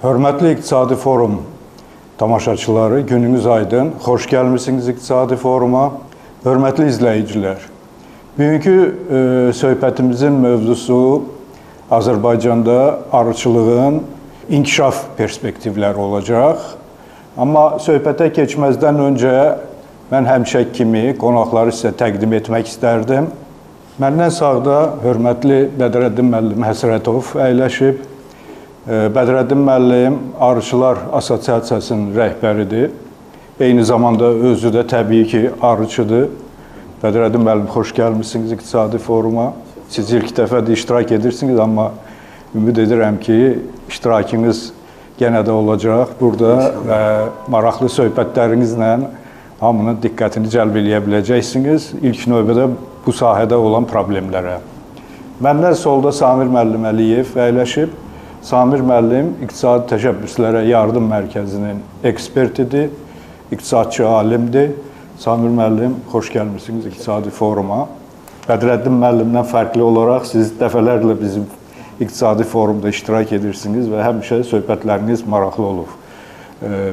Hörmətli İqtisadi Forum tamaşaçıları, gününüz aydın. Xoş gəlmişsiniz İqtisadi Foruma. Hörmətli izləyicilər. Bugünkü söhbətimizin mövzusu Azərbaycanda arıçılığın inkişaf perspektivləri olacaq. Amma söhbətə keçməzdən öncə mən həmişə kimi qonaqları sizə təqdim etmək istərdim. Məndən sağda hörmətli Bədrəddin müəllim Həsrətov əyləşib. Bədrəddin müəllim Arıçılar Assosiasiyasının rəhbəridir. Eyni zamanda özü də təbii ki, arıçıdır. Bədrəddin müəllim, xoş gəlmişsiniz İqtisadi Foruma. Siz ilk dəfədir iştirak edirsiniz, amma ümid edirəm ki, iştirakınız yenə də olacaq. Burada və maraqlı söhbətlərinizlə hamının diqqətini cəlb edə biləcəksiniz. İlk növbədə bu sahədə olan problemlərə. Məndən solda Samir müəllim Əliyev əyləşib. Samir müəllim İqtisadi Təşəbbüslərə Yardım Mərkəzinin ekspertidir, iqtisadçı alimdir. Samir müəllim, xoş gəlmişsiniz İqtisadi Foruma. Bədrəddin müəllimdən fərqli olaraq siz dəfələrlə bizim İqtisadi Forumda iştirak edirsiniz və həmişə söhbətləriniz maraqlı olur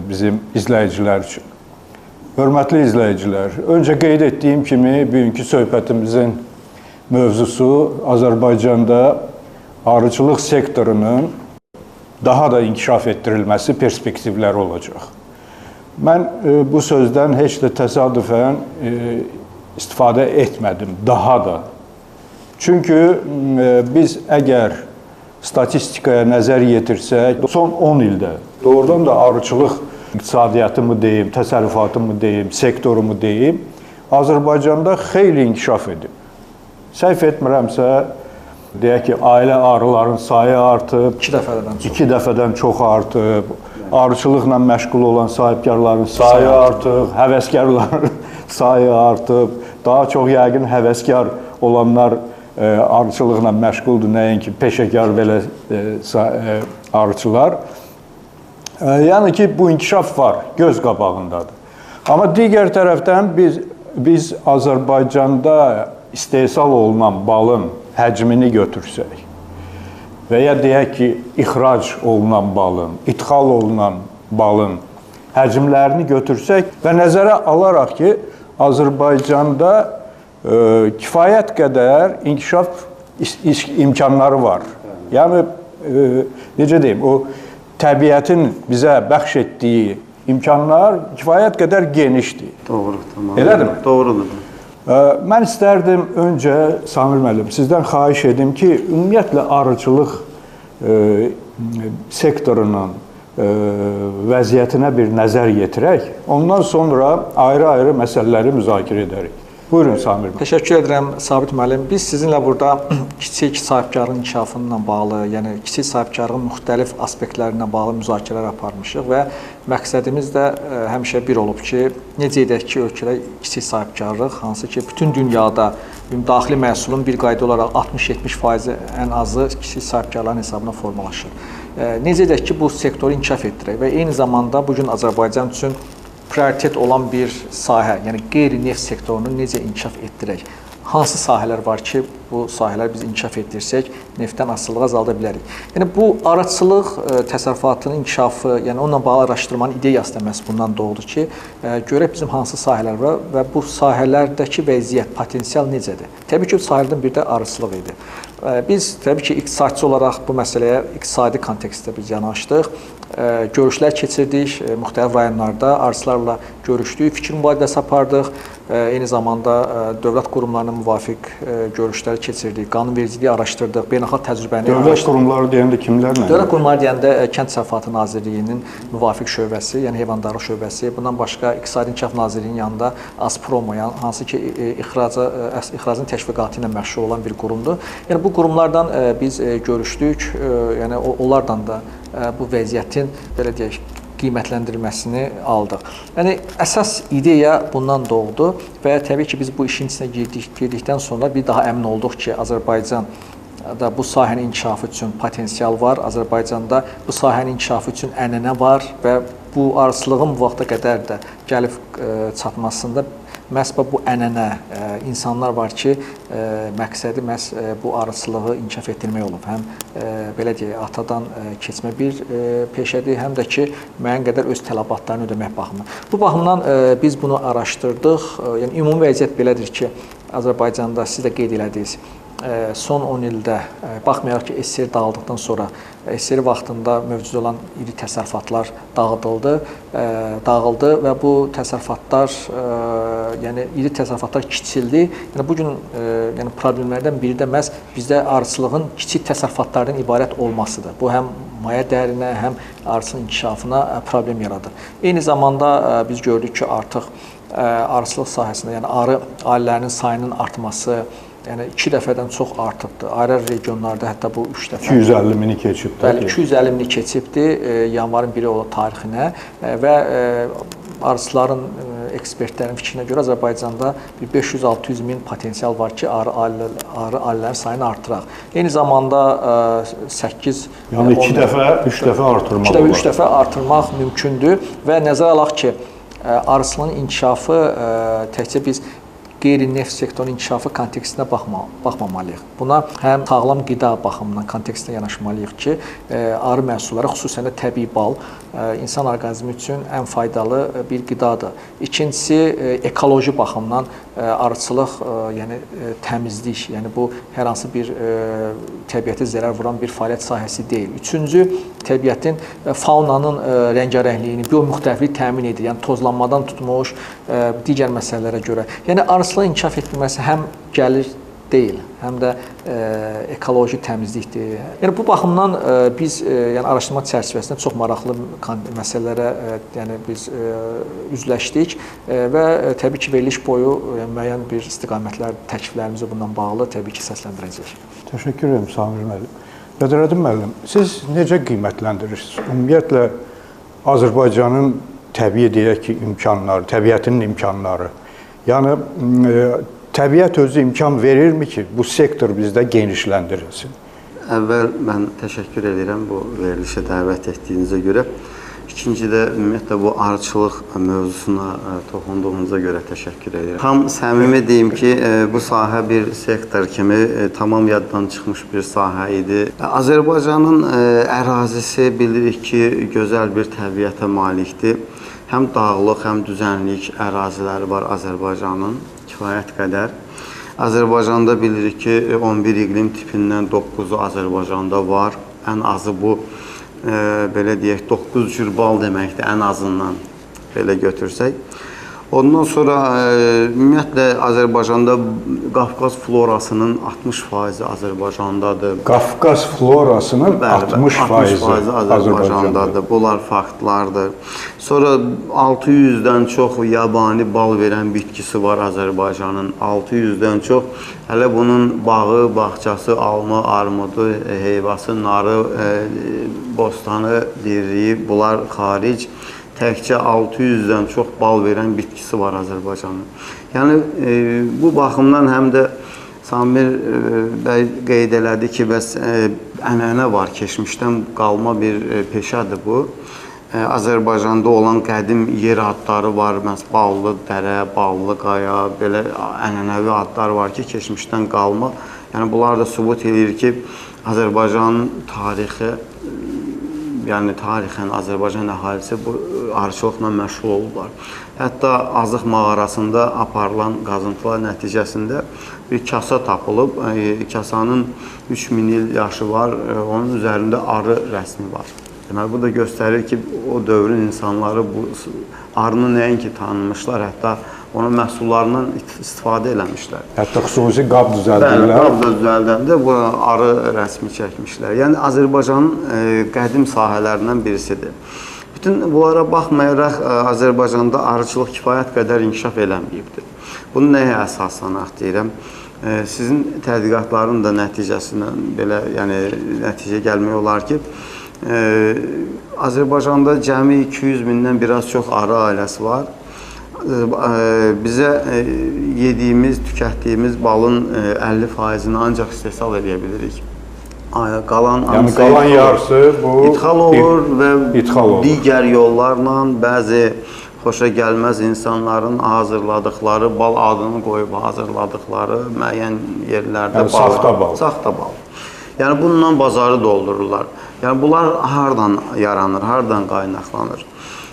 bizim izləyicilər üçün. Hörmətli izləyicilər, öncə qeyd etdiyim kimi bugünkü söhbətimizin mövzusu Azərbaycanda arıçılıq sektorunun daha da inkişaf etdirilməsi perspektivləri olacaq. Mən bu sözdən heç də təsadüfən istifadə etmədim, daha da. Çünki biz əgər statistikaya nəzər yetirsək, son 10 ildə doğrudan da arıçılıq iqtisadiyyatımı deyim, təsərrüfatımı deyim, sektorumu deyim, Azərbaycanda xeyli inkişaf edib. Səhv etmirəmsə, deyək ki, ailə arıların sayı artıb, 2 dəfədən çox artıb, arıçılıqla məşğul olan sahibkarların sayı artıb, həvəskarların sayı artıb, daha çox yəqin həvəskar olanlar arıçılıqla məşğuldur, nəinki peşəkar belə arıçılar. Yəni ki, bu inkişaf var, göz qabağındadır. Amma digər tərəfdən biz Azərbaycanda istehsal olunan balın həcmini götürsək və ya deyək ki, ixrac olunan balın, idxal olunan balın həcmlərini götürsək və nəzərə alaraq ki, Azərbaycanda kifayət qədər inkişaf imkanları var. Yəni, necə deyim, o təbiətin bizə bəxş etdiyi imkanlar kifayət qədər genişdir. Doğru, tamam. Elədirmi? Doğrudur. Mən istərdim öncə, Samir müəllim, sizdən xahiş edim ki, ümumiyyətlə arıçılıq sektorunun vəziyyətinə bir nəzər yetirək, ondan sonra ayrı-ayrı məsələləri müzakirə edərik. Buyurun, Samir müəllim. Təşəkkür edirəm, Sabit müəllim. Biz sizinlə burada kiçik sahibkarlığın inkişafına bağlı, yəni kiçik sahibkarlığın müxtəlif aspektlərinə bağlı müzakirələr aparmışıq və məqsədimiz də həmişə bir olub ki, necə edək ki, ölkədə kiçik sahibkarlıq, hansı ki, bütün dünyada daxili məhsulun bir qayda olaraq 60-70% ən azı kiçik sahibkarların hesabına formalaşır. Necə edək ki, bu sektoru inkişaf etdirək və eyni zamanda bugün Azərbaycan üçün prioritet olan bir sahə, yəni qeyri-neft sektorunu necə inkişaf etdirək? Hansı sahələr var ki, bu sahələr biz inkişaf etdirsək, neftdən asılılığı azalda bilərik? Yəni, bu arıçılıq təsərrüfatının inkişafı, yəni onunla bağlı araşdırmanın ideyası da məhz bundan doğdu ki, görək bizim hansı sahələr var və bu sahələrdəki vəziyyət, potensial necədir? Təbii ki, sahələrdən biri də arıçılıq idi. Biz təbii ki, iqtisadçı olaraq bu məsələyə iqtisadi kontekstdə biz yanaşdıq. Görüşlər keçirdik, müxtəlif rayonlarda arıçılarla görüşdük, fikir mübadiləsi apardıq. Eyni zamanda dövlət qurumlarına müvafiq görüşlər keçirdik, qanunvericiliyi araşdırdıq, beynəlxalq təcrübəni araşdırdıq. Dövlət qurumları deyəndə kimlərlə? Dövlət qurumları deyəndə Kənd Təsərrüfatı Nazirliyinin müvafiq şöbəsi, yəni heyvandarlıq şöbəsi, bundan başqa İqtisadi İnkişaf Nazirliyinin yanında Azpromo, hansı ki ixracın təşviqatı ilə məşğul olan bir qurumdur. Yəni bu qurumlardan biz görüşdük, yəni onlardan da bu vəziyyətin belə deyək qiymətləndirilməsini aldıq. Yəni əsas ideya bundan doğdu və təbii ki biz bu işin içinə girdikdən sonra bir daha əmin olduq ki, Azərbaycanda bu sahənin inkişafı üçün potensial var. Azərbaycanda bu sahənin inkişafı üçün ənənə var və bu arıçılığın bu vaxta qədər də gəlib çatmasında məhz bu ənənə, insanlar var ki, məqsədi məhz bu arıçılığı inkişaf etdirmək olub. Həm belə deyək, atadan keçmə bir peşədir, həm də ki, müəyyən qədər öz tələbatlarını ödəmək baxımından. Bu baxımdan biz bunu araşdırdıq. Yəni ümumi vəziyyət belədir ki, Azərbaycanda siz də qeyd elədiniz. Son 10 ildə baxmayaraq ki, SSR dağıldıqdan sonra SSR vaxtında mövcud olan iri təsərrüfatlar dağıldı və bu təsərrüfatlar, yəni iri təsərrüfatlar kiçildi. Yəni bu gün yəni problemlərdən biri də məhz bizdə arıçılığın kiçik təsərrüfatlardan ibarət olmasıdır. Bu həm maya dərinə, həm arıçılığın inkişafına problem yaradır. Eyni zamanda biz gördük ki, artıq arıçılıq sahəsində, yəni arı ailələrinin sayının artması, yəni 2 dəfədən çox artıbdır. Ayrı regionlarda hətta bu 3 dəfə 250 mini keçibdir. Bəli, 250 mini keçibdir yanvarın 1-i olan tarixinə və arıçıların, ekspertlərin fikrinə görə Azərbaycanda 500-600 min potensial var ki, arı ailələrinin sayını artıraq. Eyni zamanda 8 yəni 2 dəfə, 3 dəfə artırmaq 2 dəfə, 3 dəfə artırmaq mümkündür və nəzərə alaq ki, arıçılığın inkişafı təkcə biz qeyri-neft sektorunun inkişafı kontekstində baxmamalıyıq. Buna həm sağlam qida baxımından kontekstdə yanaşmalıyıq ki, arı məhsulları, xüsusən də təbii bal, insan orqanizmi üçün ən faydalı bir qidadır. İkincisi, ekoloji baxımdan arıçılıq, yəni təmizlik, yəni bu hər hansı bir təbiətə zərər vuran bir fəaliyyət sahəsi deyil. Üçüncü, təbiətin, faunanın rəngarəngliyini, biomüxtəlifliyi təmin edir. Yəni tozlanmadan tutmuş digər məsələlərə görə. Yəni arıçılığın inkişaf etdirməsi həm gəlir deyil, həm də ekoloji təmizlikdir. Yəni bu baxımdan biz yəni araşdırma çərçivəsində çox maraqlı məsələlərə yəni biz üzləşdik və təbii ki, veriliş boyu müəyyən bir istiqamətlər, təkliflərimizi bundan bağlı təbii ki, səsləndirəcəyik. Təşəkkür edirəm Samir müəllim. Bədrəddin müəllim, siz necə qiymətləndirirsiniz? Ümumiyyətlə Azərbaycanın təbii deyək ki, imkanları, təbiətinin imkanları. Yəni təbiət özü imkan verirmi ki, bu sektor bizdə genişləndirilsin? Əvvəl mən təşəkkür edirəm bu verilişə dəvət etdiyinizə görə. İkinci də ümumiyyətlə bu arıçılıq mövzusuna toxunduğunuza görə təşəkkür edirəm. Tam səmimi deyim ki, bu sahə bir sektor kimi tamam yaddan çıxmış bir sahə idi. Azərbaycanın ərazisi bilirik ki, gözəl bir təbiətə malikdir. Həm dağlıq, həm düzənlik əraziləri var Azərbaycanın kifayət qədər. Azərbaycanda bilirik ki, 11 iqlim tipindən 9-u Azərbaycanda var. Ən azı bu, belə deyək, 9 cür bal deməkdir, ən azından belə götürsək. Ondan sonra ümumiyyətlə Azərbaycanda Qafqaz florasının 60% Azərbaycandadır. Qafqaz florasının 60% Azərbaycandadır. Bunlar faktlardır. Sonra 600-dən çox yabani bal verən bitkisi var Azərbaycanın. 600-dən çox. Hələ bunun bağı, bağçası, alma, armudu, heyvası, narı, bostanı, dirliyi, bunlar xaric. Təkcə 600-dən çox bal verən bitkisi var Azərbaycanın. Yəni, bu baxımdan həm də Samir bəy qeyd elədi ki, bəs ənənə var, keçmişdən qalma bir peşədir bu. Azərbaycanda olan qədim yer adları var, məsələn, Ballı dərə, Ballı qaya, belə ənənəvi adlar var ki, keçmişdən qalma. Yəni, bunlar da sübut edir ki, Azərbaycanın tarixi, yəni tarixən Azərbaycan əhalisi bu arıçılıqla məşğul olublar. Hətta Azıq mağarasında aparılan qazıntılar nəticəsində bir kasa tapılıb. Kasanın 3000 il yaşı var, onun üzərində arı rəsmi var. Deməli, bu da göstərir ki, o dövrün insanları bu arını nəinki tanımışlar, hətta onun məhsullarından istifadə eləmişlər. Hətta xüsusi qab düzəldirlər. Bəli, qab da düzəldəndə bu arı rəsmi çəkmişlər. Yəni, Azərbaycanın qədim sahələrindən birisidir. Bütün bunlara baxmayaraq, Azərbaycanda arıçılıq kifayət qədər inkişaf eləməyibdir. Bunu nəyə əsaslanaq deyirəm? Sizin tədqiqatların da nəticəsindən belə, yəni nəticə gəlmək olar ki, Azərbaycanda cəmi 200 mindən biraz çox arı ailəsi var. Bizə yediyimiz, tükətdiyimiz balın 50%-ni ancaq istehsal edə bilirik. qalan Yəni qalan yarısı bu ithal olur və ithal olur. digər yollarla bəzi xoşa gəlməz insanların hazırladıkları, bal adını qoyub hazırladıkları müəyyən yerlərdə Yəni saxta bal. Saxta bal. Yəni bununla bazarı doldururlar. Yəni bunlar hardan yaranır, hardan qaynaqlanır?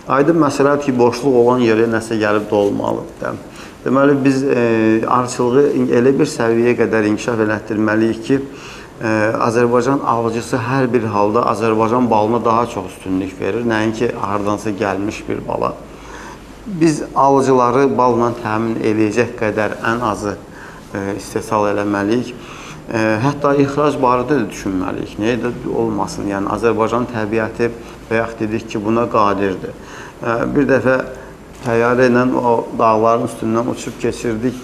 Aydın məsələdir ki, boşluq olan yerə nəsə gəlib dolmalıdır. Deməli, biz arıçılığı elə bir səviyyəyə qədər inkişaf elətdirməliyik ki, Azərbaycan alıcısı hər bir halda Azərbaycan balına daha çox üstünlük verir, nəinki hardansa gəlmiş bir bala. Biz alıcıları balla təmin eləyəcək qədər ən azı istehsal eləməliyik. Hətta ixrac barədə də düşünməliyik. Niyə də olmasın? Yəni, Azərbaycan təbiəti və yaxud dedik ki, buna qadirdir. Bir dəfə təyyarə ilə o dağların üstündən uçub keçirdik,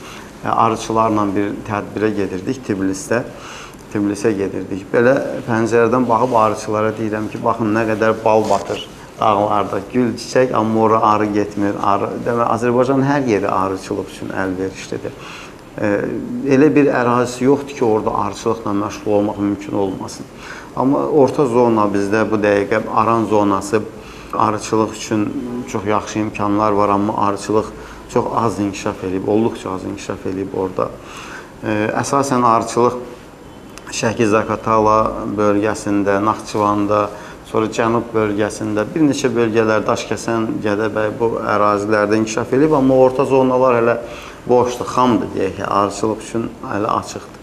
arıçılarla bir tədbirə gedirdik Tbilisə gedirdik. Belə pəncərədən baxıb arıçılara deyirəm ki, baxın nə qədər bal batır dağlarda, gül, çiçək, amma ora arı getmir. Demək, Azərbaycan hər yeri arıçılıq üçün əlverişlidir. Elə bir ərazisi yoxdur ki, orada arıçılıqla məşğul olmaq mümkün olmasın. Amma orta zona bizdə bu dəqiqə aran zonası, arıçılıq üçün çox yaxşı imkanlar var, amma arıçılıq çox az inkişaf edib, olduqca az inkişaf edib orada. Əsasən arıçılıq Şəki-Zaqatala bölgəsində, Naxçıvanda, sonra cənub bölgəsində, bir neçə bölgələr, Daşkəsən, Gədəbəy bu ərazilərdə inkişaf edib, amma orta zonalar hələ boşdur, xamdır deyək ki, arıçılıq üçün hələ açıqdır.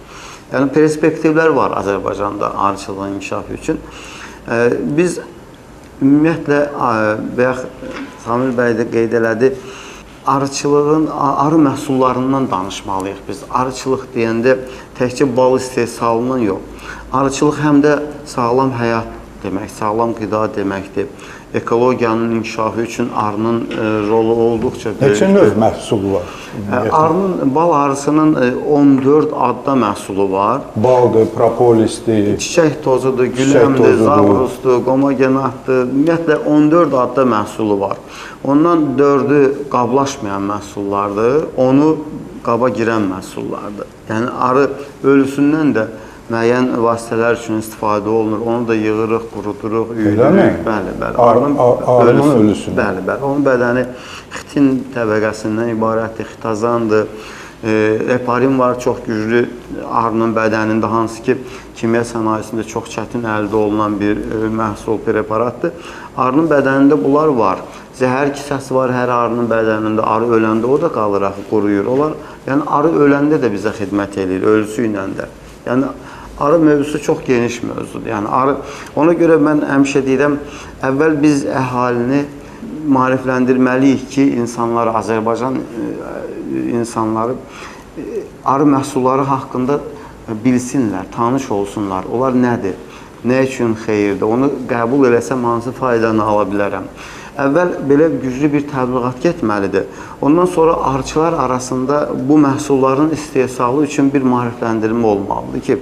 Yəni, perspektivlər var Azərbaycanda arıçılığın inkişafı üçün. Biz ümumiyyətlə, və Samir bəy də qeyd elədi, arıçılığın, arı məhsullarından danışmalıyıq biz. Arıçılıq deyəndə təkcə bal istehsalından yox. Arıçılıq həm də sağlam həyat demək, sağlam qida deməkdir. Ekologiyanın inkişafı üçün arının rolu olduqca böyükdür. Neçə növ məhsulu var? Bal arısının 14 adda məhsulu var. Baldır, propolisdir, Çiçək tozudur, güləmdir, zavrusdur, qomagenatdır. Ümumiyyətlə 14 adda məhsulu var. Ondan 4-ü qablaşmayan məhsullardır, 10-u qaba girən məhsullardır. Yəni arı ölüsündən də müəyyən vasitələr üçün istifadə olunur. Onu da yığırıq, quruduruq, üyüdürük. Bəli, bəli. Arının ölüsünü. Bəli, bəli. Onun bədəni xitin təbəqəsindən ibarətdir, xitazandır. Heparin var, çox güclü arının bədənində, hansı ki, kimya sənayesində çox çətin əldə olunan bir məhsul, preparatdır. Arının bədənində bunlar var. Zəhər kisəsi var hər arının bədənində. Arı öləndə o da qalır, quruyur. Yəni, arı öləndə də bizə xidmət edir, ölüsü ilə də. Yəni, arı mövzusu çox geniş mövzudur. Yəni, arı, ona görə mən həmişə deyirəm, əvvəl biz əhalini maarifləndirməliyik ki, insanlar, Azərbaycan insanları arı məhsulları haqqında bilsinlər, tanış olsunlar. Onlar nədir, nə üçün xeyirdir, onu qəbul eləsəm hansı faydanı ala bilərəm. Əvvəl belə güclü bir təbliğat getməlidir. Ondan sonra arıçılar arasında bu məhsulların istehsalı üçün bir maarifləndirmə olmalıdır ki,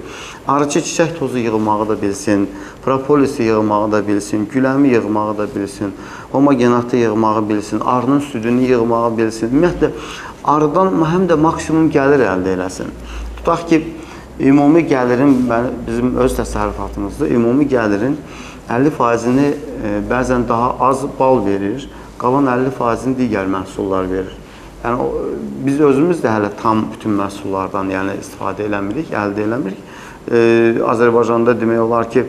arıçı çiçək tozu yığmağı da bilsin, propolisi yığmağı da bilsin, güləmi yığmağı da bilsin, homogenatı yığmağı bilsin, arının südünü yığmağı bilsin. Ümumiyyətlə, arıdan həm də maksimum gəlir əldə eləsin. Tutaq ki, ümumi gəlirin, bizim öz təsərrüfatımızda ümumi gəlirin 50%-ni bəzən daha az bal verir, qalan 50%-ni digər məhsullar verir. Yəni, biz özümüz də hələ tam bütün məhsullardan istifadə eləmirik, əldə eləmirik. Azərbaycanda demək olar ki,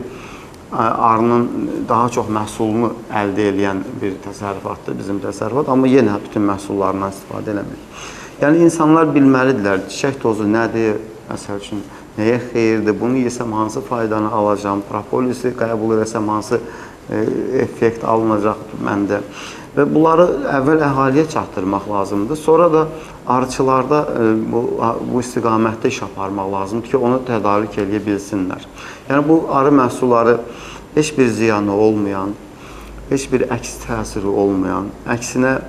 arının daha çox məhsulunu əldə eləyən bir təsərrüfatdır, bizim təsərrüfat, amma yenə bütün məhsullarından istifadə eləmirik. Yəni, insanlar bilməlidirlər, çiçək tozu nədir, məsəl üçün, nəyə xeyirdir, bunu yesəm hansı faydanı alacam, propolisi qəbul etsəm hansı effekt alınacaq məndə. Və bunları əvvəl əhaliyə çatdırmaq lazımdır. Sonra da arıçılarda bu istiqamətdə iş aparmaq lazımdır ki, onu tədarük edə bilsinlər. Yəni, bu arı məhsulları heç bir ziyanı olmayan, heç bir əks təsiri olmayan, əksinə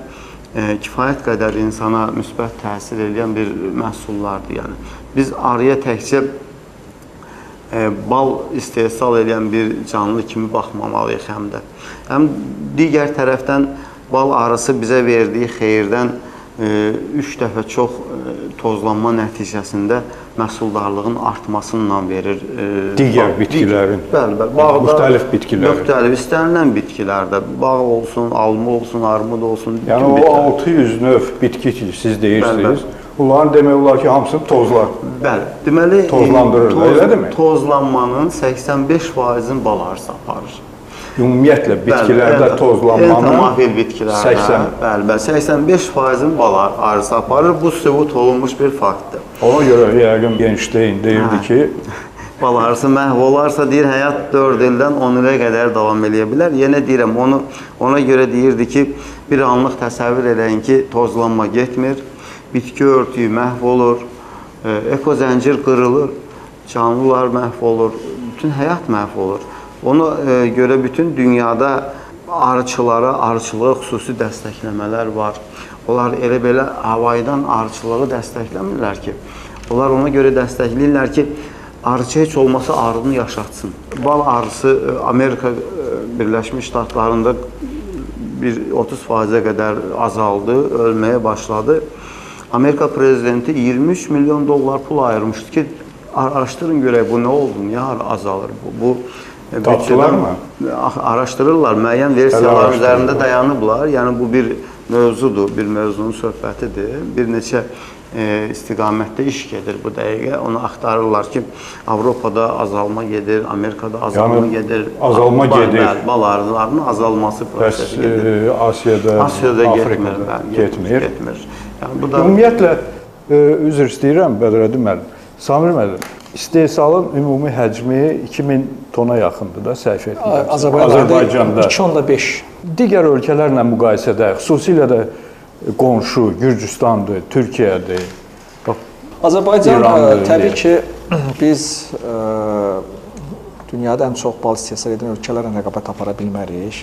kifayət qədər insana müsbət təsir edən bir məhsullardır. Yəni, biz arıya təkcə bal istehsal edən bir canlı kimi baxmamalıyıq həm də. Həm digər tərəfdən bal arısı bizə verdiyi xeyirdən 3 dəfə çox tozlanma nəticəsində məhsuldarlığın artmasından verir. Digər bitkilərin, bəli, müxtəlif bitkilərin. Müxtəlif istənilən bitkilərdə, bağ olsun, alma olsun, armud olsun. Yəni o 600 növ bitki ki, siz deyirsiniz, bunların demək olar ki, hamısını tozlar. Bəli, deməli tozlandırırlar, elədirmi? Tozlanmanın 85%-in bal arısı aparır. Ümumiyyətlə bitkilərdə tozlanmanın entomofil bitkilərdə, bəli, 85%-in bal arısı aparır. Bu sübut olunmuş bir faktdır. Ona görə yəqin Einstein deyirdi ki, bal arısı məhv olarsa deyir, həyat 4 ildən 10 ilə qədər davam edə bilər. Yenə deyirəm, ona görə deyirdi ki, bir anlıq təsəvvür edin ki, tozlanma getmir, bitki örtüyü məhv olur, ekozəncir qırılır, canlılar məhv olur, bütün həyat məhv olur. Ona görə bütün dünyada arıçılığa xüsusi dəstəkləmələr var. Onlar elə belə havaydan arıçılığı dəstəkləmirlər ki, onlar ona görə dəstəkləyirlər ki, arıçı heç olmasa arını yaşatsın. Bal arısı Amerika Birləşmiş Ştatlarında 30%-ə qədər azaldı, ölməyə başladı. Amerika prezidenti 23 milyon dollar pul ayırmışdı ki, araşdırın görək bu nə oldu, niyə azalır bu? Tapdılar mı? Araşdırırlar, müəyyən versiyalar üzərində dayanıblar. Yəni bu bir mövzudur, bir mövzunun söhbətidir. Bir neçə istiqamətdə iş gedir bu dəqiqə. Onu axtarırlar ki, Avropada azalma gedir, Amerikada azalma gedir. Azalma gedir. Bal arılarının azalması prosesi gedir. Asiyada, Afrikada getmir. Yəni bu da ümumiyyətlə üzr istəyirəm Bədrəddin müəllim. Samir müəllim, istehsalın ümumi həcmi 2000 tona yaxındır da səhv etmirəm. Azərbaycanda 2.5. Digər ölkələrlə müqayisədə, xüsusilə də qonşu Gürcüstandır, Türkiyədir. Azərbaycan təbii ki, biz dünyada ən çox bal istehsal edən ölkələrlə rəqabət apara bilmərik.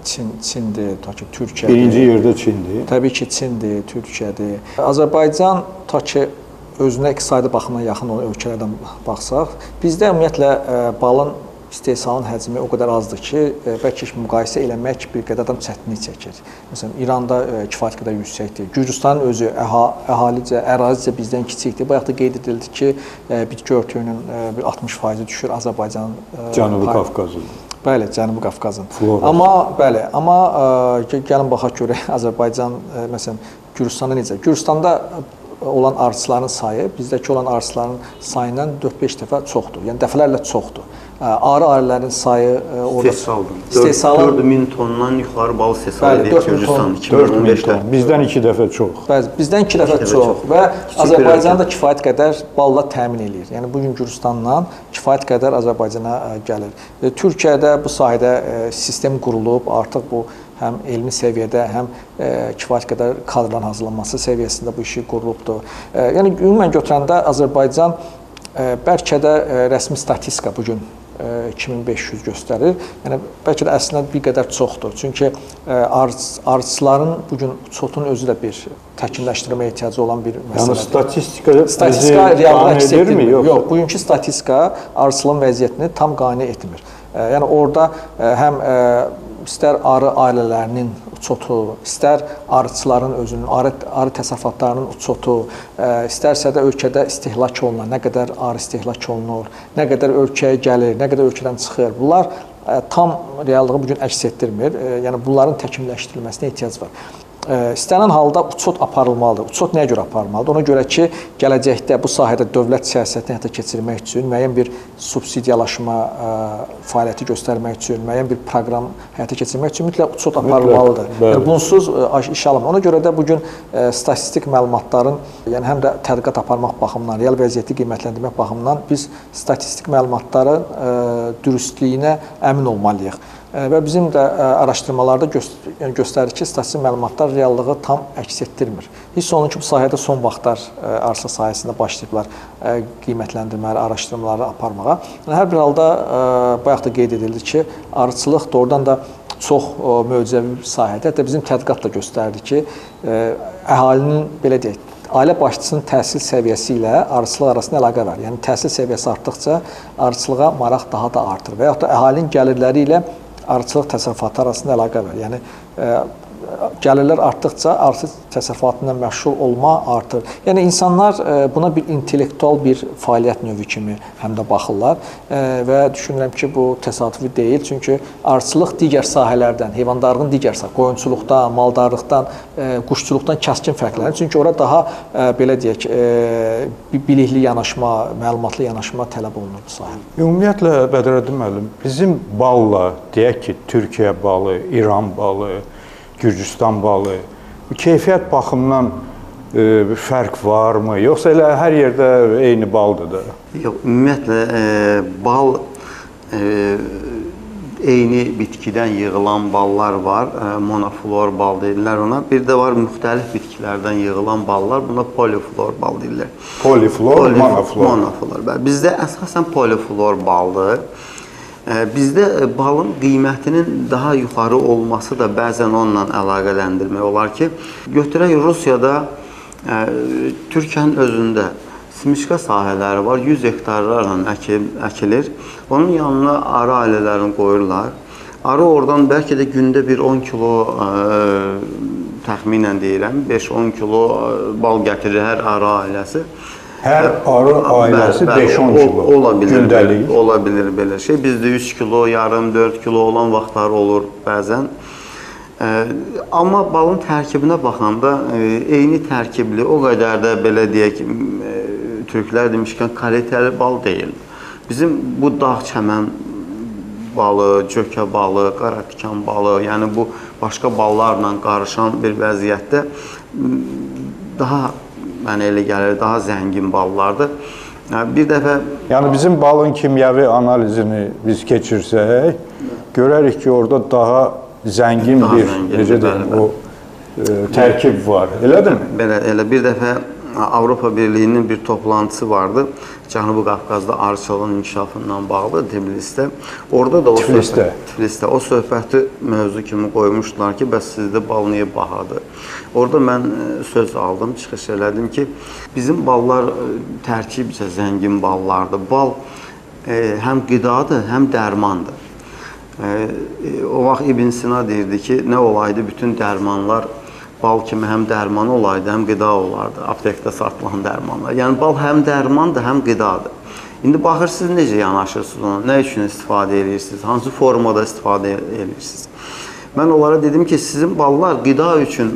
Çindir, Türkiyədir. Birinci yerdə Çindir. Təbii ki, Çindir, Türkiyədir. Azərbaycan ta ki özünə iqtisadi baxımdan yaxın olan ölkələrdən baxsaq, bizdə ümumiyyətlə balın istehsalın həcmi o qədər azdır ki, bəlkə müqayisə eləmək bir qədər adam çətinlik çəkir. Məsələn, İranda kifayət qədər yüksəkdir. Gürcüstanın özü əhalicə, ərazicə bizdən kiçikdir. Bayaq da qeyd edildi ki, bitki örtüyünün bir 60% düşür Azərbaycanın Cənubi Qafqazın. Bəli, Cənubi Qafqazın. Florası. Amma gəlin baxaq görək Azərbaycan məsələn Gürcüstanda necə? Gürcüstanda olan arıçıların sayı bizdəki olan arıçıların sayından 4-5 dəfə çoxdur. Yəni dəfələrlə çoxdur. Arıların sayı istehsalın 4000 tondan yuxarı bal istehsal edir Gürcüstan 2015-də. Bizdən 2 dəfə çox. Bəli, bizdən 2 dəfə çox və Azərbaycan da kifayət qədər balla təmin eləyir. Yəni bu gün Gürcüstandan kifayət qədər Azərbaycana gəlir. Türkiyədə bu sahədə sistem qurulub, artıq bu həm elmi səviyyədə, həm kifayət qədər kadrların hazırlanması səviyyəsində bu işi qurulubdur. Yəni ümumən götürəndə Azərbaycan bəlkə də rəsmi statistika bu gün 2500 göstərir. Yəni bəlkə də əslində bir qədər çoxdur. Çünki arıçıların bu gün çotun özü də bir təkmilləşdirmə ehtiyacı olan bir məsələdir. Yəni statistika reallığı əks etdirmir. Yox, bugünkü statistika arıçılığın vəziyyətini tam qane etmir. Yəni orada həm istər arı ailələrinin çotu, istər arıçıların özünün, arı təsərrüfatlarının çotu, istərsə də ölkədə istehlak olunan, nə qədər arı istehlak olunur, nə qədər ölkəyə gəlir, nə qədər ölkədən çıxır. Bunlar tam reallığı bugün əks etdirmir. Yəni bunların təkmilləşdirilməsinə ehtiyac var. İstənilən halda uçot aparılmalıdır. Uçot nəyə görə aparılmalıdır? Ona görə ki, gələcəkdə bu sahədə dövlət siyasətini həyata keçirmək üçün, müəyyən bir subsidiyalaşma fəaliyyəti göstərmək üçün, müəyyən bir proqram həyata keçirmək üçün mütləq uçot aparılmalıdır. Yəni, bunsuz iş alınmır. Ona görə də bugün statistik məlumatların, yəni həm də tədqiqat aparmaq baxımından, real vəziyyəti qiymətləndirmək baxımından biz statistik məlumatların dürüstlüyünə əmin olmalıyıq. Və bizim də araşdırmalarda göstərir ki, statistik məlumatlar reallığı tam əks etdirmir. Hiss olunur ki, bu sahədə son vaxtlar arsa sahəsində başlayıblar qiymətləndirmələri, araşdırmaları aparmağa. Hər bir halda bayaq da qeyd edildi ki, arıçılıq doğrudan da çox möcüzəvi bir sahədir. Hətta bizim tədqiqat da göstərdi ki, əhalinin, belə deyək, ailə başçısının təhsil səviyyəsi ilə arıçılıq arasında əlaqə var. Yəni, təhsil səviyyəsi artdıqca arıçılığa maraq daha da artır və yaxud da əhalinin gəlirləri ilə arıçılıq təsərrüfatı arasında əlaqə var. Yəni, gəlirlər artdıqca artıq təsərrüfatla məşğul olma artır. Yəni insanlar buna bir intellektual bir fəaliyyət növü kimi həm də baxırlar və düşünürəm ki, bu təsadüfi deyil. Çünki arıçılıq digər sahələrdən, heyvandarlığın digər qoyunçuluqdan, maldarlıqdan, quşçuluqdan kəskin fərqlənir. Çünki ora daha belə deyək, bilikli yanaşma, məlumatlı yanaşma tələb olunur bu sahə. Ümumiyyətlə Bədrəddin müəllim, bizim balla, deyək ki, Türkiyə balı, İran balı, Gürcüstan balı, keyfiyyət baxımından bir fərq varmı? Yoxsa elə hər yerdə eyni baldır da? Yox, ümumiyyətlə bal eyni bitkidən yığılan ballar var, monoflor bal deyirlər ona. Bir də var müxtəlif bitkilərdən yığılan ballar, buna poliflor bal deyirlər. Poliflor, monoflor. Monoflor. Bizdə əsasən poliflor baldır. Bizdə balın qiymətinin daha yuxarı olması da bəzən onunla əlaqələndirmək olar ki, götürək Rusiyada, Türkiyənin özündə simiçka sahələri var, 100 hektarlarla əkilir. Onun yanına arı ailələrini qoyurlar. Arı oradan bəlkə də gündə bir 10 kilo, təxminən deyirəm, 5-10 kilo bal gətirir hər arı ailəsi. Hər arı ailəsi 5-10 kilo gündəlik. Ola bilir belə şey. Bizdə 3 kilo, yarım, 4 kilo olan vaxtlar olur bəzən. Amma balın tərkibinə baxanda eyni tərkibli, o qədər də belə deyək, türklər demişkən kalitəli bal deyil. Bizim bu dağ çəmən balı, cökə balı, qaratikan balı, yəni bu başqa ballarla qarışan bir vəziyyətdə daha mənə elə gəlir, daha zəngin ballardır. Bir dəfə... Yəni, bizim balın kimyəvi analizini biz keçirsək, görərik ki, orada daha zəngin bir, necə deyim, o tərkib var. Elədir mi? Belə, elə bir dəfə Avropa Birliyinin bir toplantısı vardı. Cənubi Qafqazda arıçılığın inkişafından bağlı Tiflisdə. Orada da Tiflisdə o söhbəti mövzu kimi qoymuşdular ki, bəs sizdə bal niyə bahadır? Orada mən söz aldım, çıxış elədim ki, bizim ballar tərkibcə zəngin ballardır. Bal həm qidadır, həm dərmandır. O vaxt İbn Sina deyirdi ki, nə olaydı bütün dərmanlar bal kimi həm dərman olaydı, həm qida olardı, aptekdə satılan dərmanlar. Yəni, bal həm dərmandır, həm qidadır. İndi baxırsınız, necə yanaşırsınız ona, nə üçün istifadə edirsiniz, hansı formada istifadə edirsiniz. Mən onlara dedim ki, sizin ballar qida üçün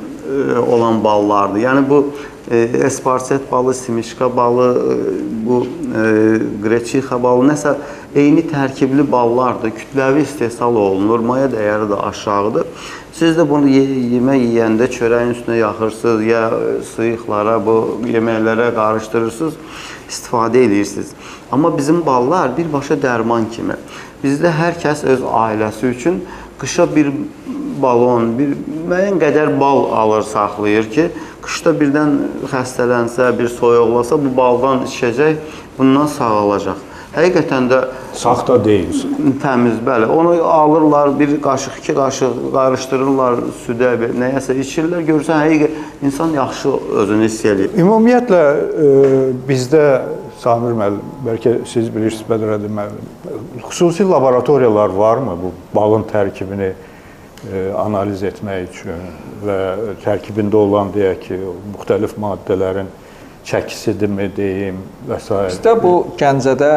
olan ballardır. Yəni, bu esparset balı, simişka balı, bu qreçixa balı, nəsə eyni tərkibli ballardır, kütləvi istehsal olunur, maya dəyəri də aşağıdır. Siz də bunu yemək yeyəndə çörəyin üstünə yaxırsınız, ya sıyıqlara, bu yeməklərə qarışdırırsınız, istifadə edirsiniz. Amma bizim ballar birbaşa dərman kimi. Bizdə hər kəs öz ailəsi üçün qışa bir balon, bir müəyyən qədər bal alır, saxlayır ki, qışda birdən xəstələnsə, bir soyuqlasa, bu baldan içəcək, bundan sağalacaq. Həqiqətən də saxta deyil. Təmiz, bəli. Onu alırlar, bir qaşıq, 2 qaşıq qarışdırırlar südə, nəyəsə içirlər. Görürsən, həqiqətən insan yaxşı özünü hiss edir. Ümumiyyətlə, bizdə, Samir müəllim, bəlkə siz bilirsiniz, Bədrəddin müəllim, xüsusi laboratoriyalar varmı bu balın tərkibini analiz etmək üçün və tərkibində olan, deyək ki, müxtəlif maddələrin çəkisidirmi deyim və s. Bizdə bu Gəncədə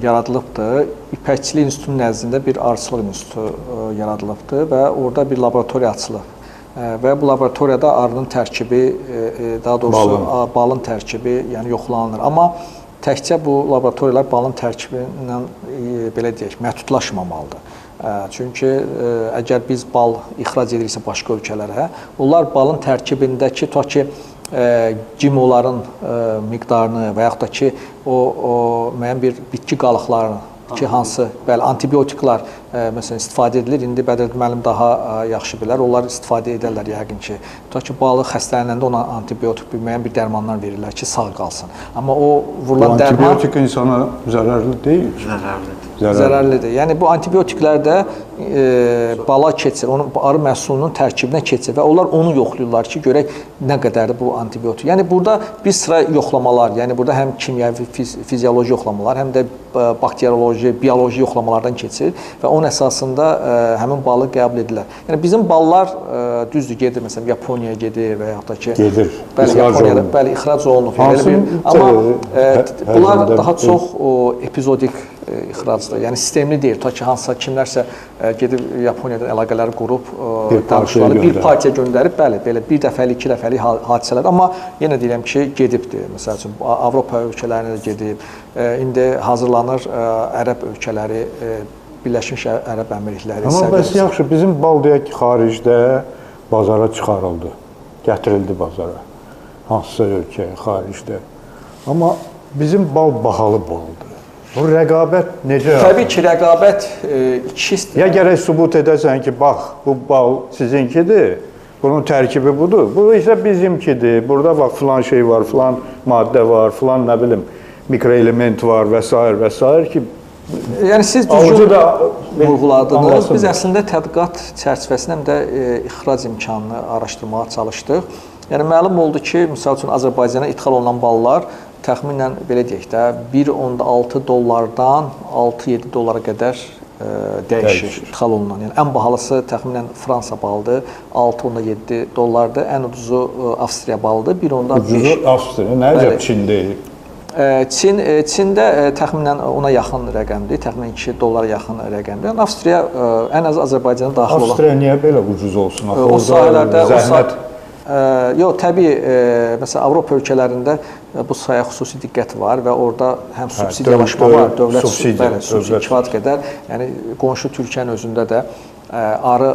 yaradılıbdır. İpəkçilik İnstitutunun nəzdində bir arıçılıq institutu yaradılıbdır və orada bir laboratoriya açılıb. Və bu laboratoriyada arının tərkibi, daha doğrusu balın tərkibi yəni yoxlanılır. Amma təkcə bu laboratoriyalar balın tərkibi ilə belə deyək, məhdudlaşmamalıdır. Çünki əgər biz bal ixrac ediriksə başqa ölkələrə, onlar balın tərkibindəki tutaq ki, GMO-ların miqdarını və yaxud da ki, o müəyyən bir bitki qalıqlarını ki, hansı, bəli, antibiotiklar məsələn istifadə edilir. İndi Bədrəddin müəllim daha yaxşı bilər. Onlar istifadə edərlər yəqin ki. Tutaq ki, balıq xəstələnəndə ona antibiotik müəyyən bir dərmanlar verirlər ki, sağ qalsın. Amma o vurulan dərman antibiotik insana zərərli deyil. Zərərlidir. Yəni bu antibiotiklər də bala keçir, onun arı məhsulunun tərkibinə keçir və onlar onu yoxlayırlar ki, görək nə qədərdir bu antibiotik. Yəni burada bir sıra yoxlamalar, yəni burada həm kimyəvi, fizioloji yoxlamalar, həm də bakterioloji, bioloji yoxlamalardan keçir və onun əsasında həmin balı qəbul edirlər. Yəni bizim ballar düzdür gedir, məsələn Yaponiyaya gedir və yaxud da ki gedir. Bəli, Yaponiyada bəli ixrac olunur. Amma bunlar daha çox epizodik ixracdır. Yəni sistemli deyil. Ta ki hansısa kimlərsə gedib Yaponiyadan əlaqələri qurub danışıqları bir partiya göndərib, bəli, belə bir dəfəlik, iki dəfəlik hadisələr. Amma yenə deyirəm ki, gedibdir. Məsəl üçün Avropa ölkələrinə də gedib. İndi hazırlanır ərəb ölkələri, Birləşmiş Ərəb Əmirlikləri. Amma bəs yaxşı, bizim bal deyək ki, xaricdə bazara çıxarıldı, gətirildi bazara. Hansısa ölkəyə, xaricdə. Amma bizim bal bahalı baldır. Bu rəqabət necə? Təbii ki, rəqabət ikisidir. Ya gərək sübut edəsən ki, bax, bu bal sizinkidir, bunun tərkibi budur. Bu isə bizimkidir. Burada bax, filan şey var, filan maddə var, filan nə bilim, mikroelement var və s. ki, yəni siz düzgün vurğuladınız. Biz əslində tədqiqat çərçivəsində həm də ixrac imkanını araşdırmağa çalışdıq. Yəni məlum oldu ki, misal üçün Azərbaycana ixal olunan ballar təxminən belə deyək də 1.6 dollardan 6-7 dollara qədər dəyişir ixal olunan. Yəni ən bahalısı təxminən Fransa balıdır, 6.7 dollardır. Ən ucuzu Avstriya balıdır, 1.5. Ucuzu Avstriya, nə əcəb Çin deyil? Çində təxminən ona yaxın rəqəmdir, təxminən 2 dollara yaxın rəqəmdir. Yəni Avstriya ən az Azərbaycana daxil olan. Avstriya niyə belə ucuz olsun? O sahələrdə zəhmət. Yox, təbii, məsələn, Avropa ölkələrində bu sayəyə xüsusi diqqət var və orada həm subsidiyalaşma var, dövlət subsidiya kifayət qədər. Yəni qonşu Türkiyənin özündə də arı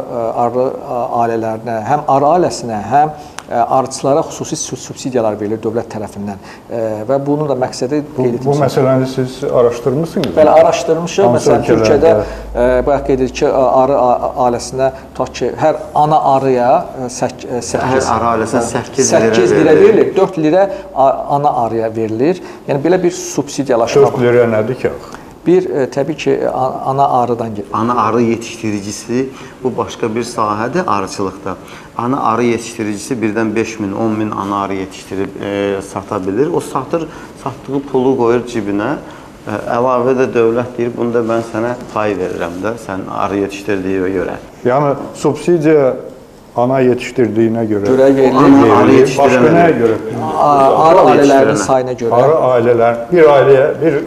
ailələrinə, həm arı ailəsinə, həm arıçılara xüsusi subsidiyalar verilir dövlət tərəfindən və bunun da məqsədi qeyd edilmişdir. Bu məsələni siz araşdırmısınız? Bəli, araşdırmışıq. Məsələn, Türkiyədə bayaq qeyd edirik ki, arı ailəsinə tutaq ki, hər ana arıya 8 lirə verilir, 4 lirə ana arıya verilir. Yəni belə bir subsidiyalaşma var. 4 lirə nədir ki? Bir, təbii ki, ana arıdan gelir. Ana arı yetişdiricisi bu başqa bir sahədir arıçılıqda. Ana arı yetişdiricisi birdən 5.000, 10.000 ana arı yetişdirib sata bilir. O satır, satdığı pulu qoyur cibinə. Əlavə də dövlət deyir, bunda mən sənə pay verirəm də, sən arı yetişdirdiyinə görə. Yəni subsidiya ana yetişdirdiyinə görə verilir. Başqa nəyə görə? Arı ailələrinin sayına görə. Arı ailələr, bir ailəyə, bir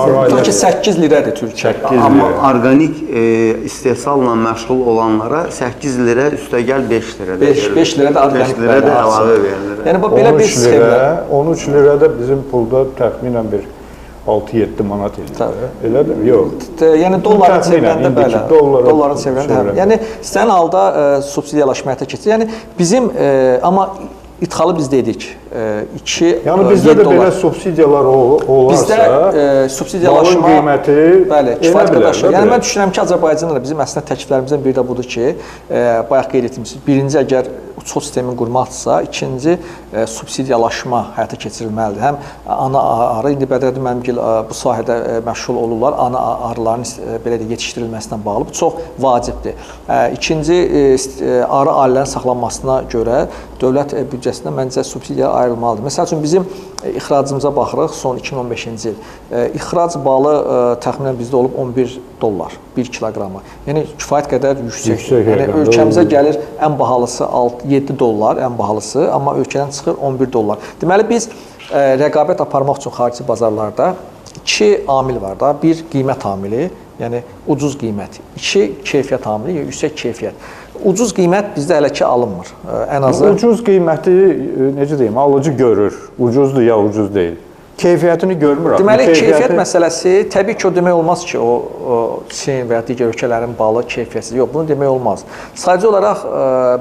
arı ailə. Tutaq ki, 8 lirədir Türkiyə. Amma orqanik istehsalla məşğul olanlara 8 lirə üstəgəl 5 lirədir. 5 lirə də orqanik 5 lirə də əlavə verilir. Yəni bu belə bir sxemdir. 13 lirə də bizim pulda təxminən bir 6-7 manat edir. Elədir? Yox. Yəni dolların çevrəndə belə. Dolların çevrəndə. Yəni istənilən halda subsidiyalaşma həyata keçir. Yəni bizim amma ixalı biz dedik. 2 yəni bizdə də belə subsidiyalar olarsa, bizdə subsidiyalaşma qiyməti bəli, kifayət qədər. Yəni mən düşünürəm ki, Azərbaycanda da bizim əslində təkliflərimizdən biri də budur ki, bayaq qeyd etdiyimiz, birinci əgər uçot sistemini qurmaqdırsa, ikinci subsidiyalaşma həyata keçirilməlidir. Həm ana arı, indi Bədrəddin müəllim bu sahədə məşğul olurlar, ana arıların belə də yetişdirilməsinə bağlı. Bu çox vacibdir. İkinci, arı ailələrinin saxlanmasına görə dövlət büdcəsində məncə subsidiya ayrılmalıdır. Məsəl üçün bizim ixracımıza baxırıq son 2015-ci il. İxrac balı təxminən bizdə olub 11 dollar 1 kiloqramı. Yəni kifayət qədər yüksəkdir. Yəni ölkəmizə gəlir ən bahalısı 7 dollar ən bahalısı, amma ölkədən çıxır 11 dollar. Deməli biz rəqabət aparmaq üçün xarici bazarlarda 2 amil var da. Bir qiymət amili, yəni ucuz qiymət. 2 keyfiyyət amili, yüksək keyfiyyət. Ucuz qiymət bizdə hələ ki alınmır. Ən azı ucuz qiyməti necə deyim, alıcı görür. Ucuzdur ya ucuz deyil. Keyfiyyətini görmür. Deməli, keyfiyyət məsələsi təbii ki, o demək olmaz ki, o Çin və ya digər ölkələrin balı keyfiyyətsiz. Yox, bunu demək olmaz. Sadəcə olaraq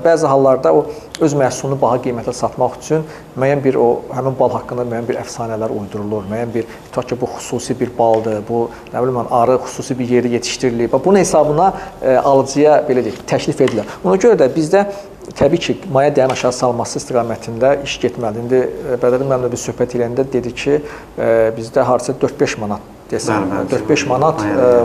bəzi hallarda o öz məhsulunu baha qiymətə satmaq üçün müəyyən bir həmin bal haqqında müəyyən bir əfsanələr uydurulur. Müəyyən bir tutaq ki, bu xüsusi bir baldır. Bu nə bilim arı xüsusi bir yerdə yetişdirilir. Bunun hesabına alıcıya belə deyək, təklif edilir. Ona görə də bizdə təbii ki, maya dəyərin aşağı salması istiqamətində iş getməlidir. İndi Bədrəddin müəllimlə bir söhbət edəndə dedi ki, bizdə hardasa 4-5 manat desəm, 4-5 manat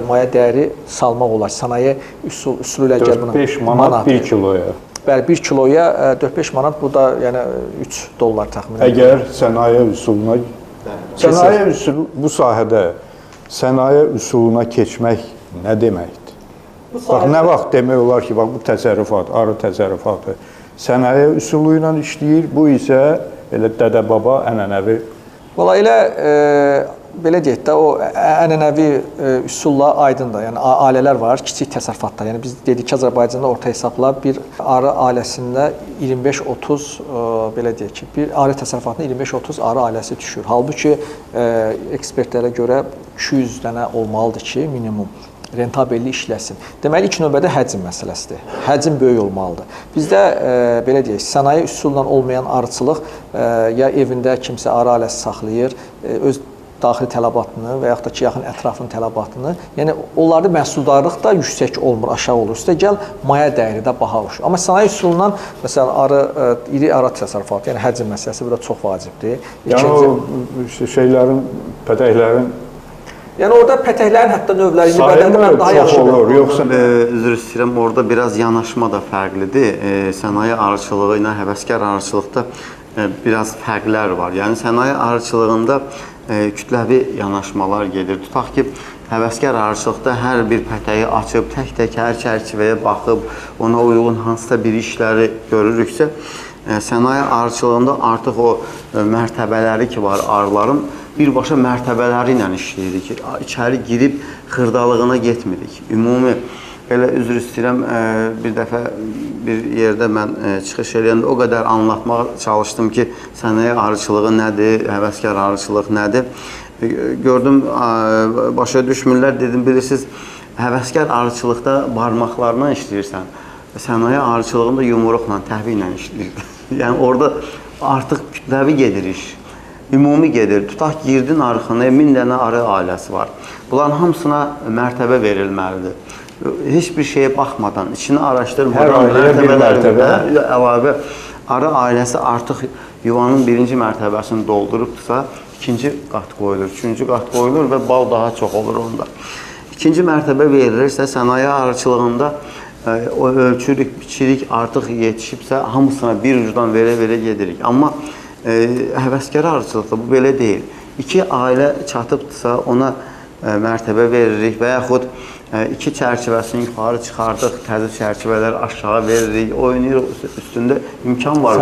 maya dəyəri salmaq olar. Sənaye üsulu ilə gəl buna. 4-5 manat 1 kiloya. Bəli, 1 kiloya 4-5 manat, bu da yəni 3 dollar təxminən. Əgər sənaye üsuluna bu sahədə sənaye üsuluna keçmək nə deməkdir? Bax, nə vaxt demək olar ki, bax, bu təsərrüfat, arı təsərrüfatı sənaye üsulu ilə işləyir, bu isə elə dədə-baba ənənəvi. Valla elə belə deyək də, o ənənəvi üsulla aydındır. Yəni ailələr var, kiçik təsərrüfatlar. Yəni biz dedik ki, Azərbaycanda orta hesabla bir arı ailəsində 25-30 belə deyək ki, bir arı təsərrüfatında 25-30 arı ailəsi düşür. Halbuki ekspertlərə görə 200 dənə olmalıdır ki, minimum rentabelli işləsin. Deməli, ilk növbədə həcm məsələsidir. Həcm böyük olmalıdır. Bizdə belə deyək, sənaye üsulla olmayan arıçılıq ya evində kimsə arı ailəsi saxlayır, öz daxili tələbatını və yaxud da ki, yaxın ətrafın tələbatını, yəni onlarda məhsuldarlıq da yüksək olmur, aşağı olur. Üstə gəl, maya dəyəri də baha oluşur. Amma sənaye üsulundan, məsələn, iri arı təsərrüfatı, yəni həcm məsələsi burada çox vacibdir. Yəni o şeylərin, pətəklərin yəni orada pətəklərin hətta növləri mən daha yaxşı olur, yoxsa üzr istəyirəm, orada biraz yanaşma da fərqlidir. Sənaye arıçılığı ilə həvəskar arıçılıqda biraz fərqlər var. Yəni sənaye arıçılığında kütləvi yanaşmalar gedir. Tutaq ki, həvəskar arıçılıqda hər bir pətəyi açıb, tək-tək hər çərçivəyə baxıb, ona uyğun hansısa bir işləri görürüksə, sənaye arıçılığında artıq o mərtəbələri ki var arıların, birbaşa mərtəbələri ilə işləyirik ki, içəri girib xırdalığına getmirik. Ümumi, belə üzr istəyirəm, bir dəfə bir yerdə mən çıxış edəndə o qədər anlatmağa çalışdım ki, sənaye arıçılığı nədir, həvəskar arıçılıq nədir. Gördüm, başa düşmürlər, dedim, bilirsiniz, həvəskar arıçılıqda barmaqlarla işləyirsən, sənaye arıçılığında yumruqla, təhvi ilə işləyir. Yəni, orada artıq kütləvi gedir iş. Ümumi gedir. Tutaq girdin arıxanaya 1000 dənə arı ailəsi var. Bunların hamısına mərtəbə verilməlidir. Heç bir şeyə baxmadan, içini araşdırmadan, hər ailəyə bir mərtəbə əlavə arı ailəsi artıq yuvanın birinci mərtəbəsini doldurubdursa, ikinci qat qoyulur, üçüncü qat qoyulur və bal daha çox olur onda. İkinci mərtəbə verilirsə, sənaye arıçılığında o ölçürük, biçirik artıq yetişibsə, hamısına bir ucudan verə-verə gedirik. Amma həvəskar arıçılıqda bu belə deyil. İki ailə çatıbdırsa ona mərtəbə veririk və yaxud iki çərçivəsini yuxarı çıxardıq, təzə çərçivələr aşağı veririk, oynayır, üstündə imkan var,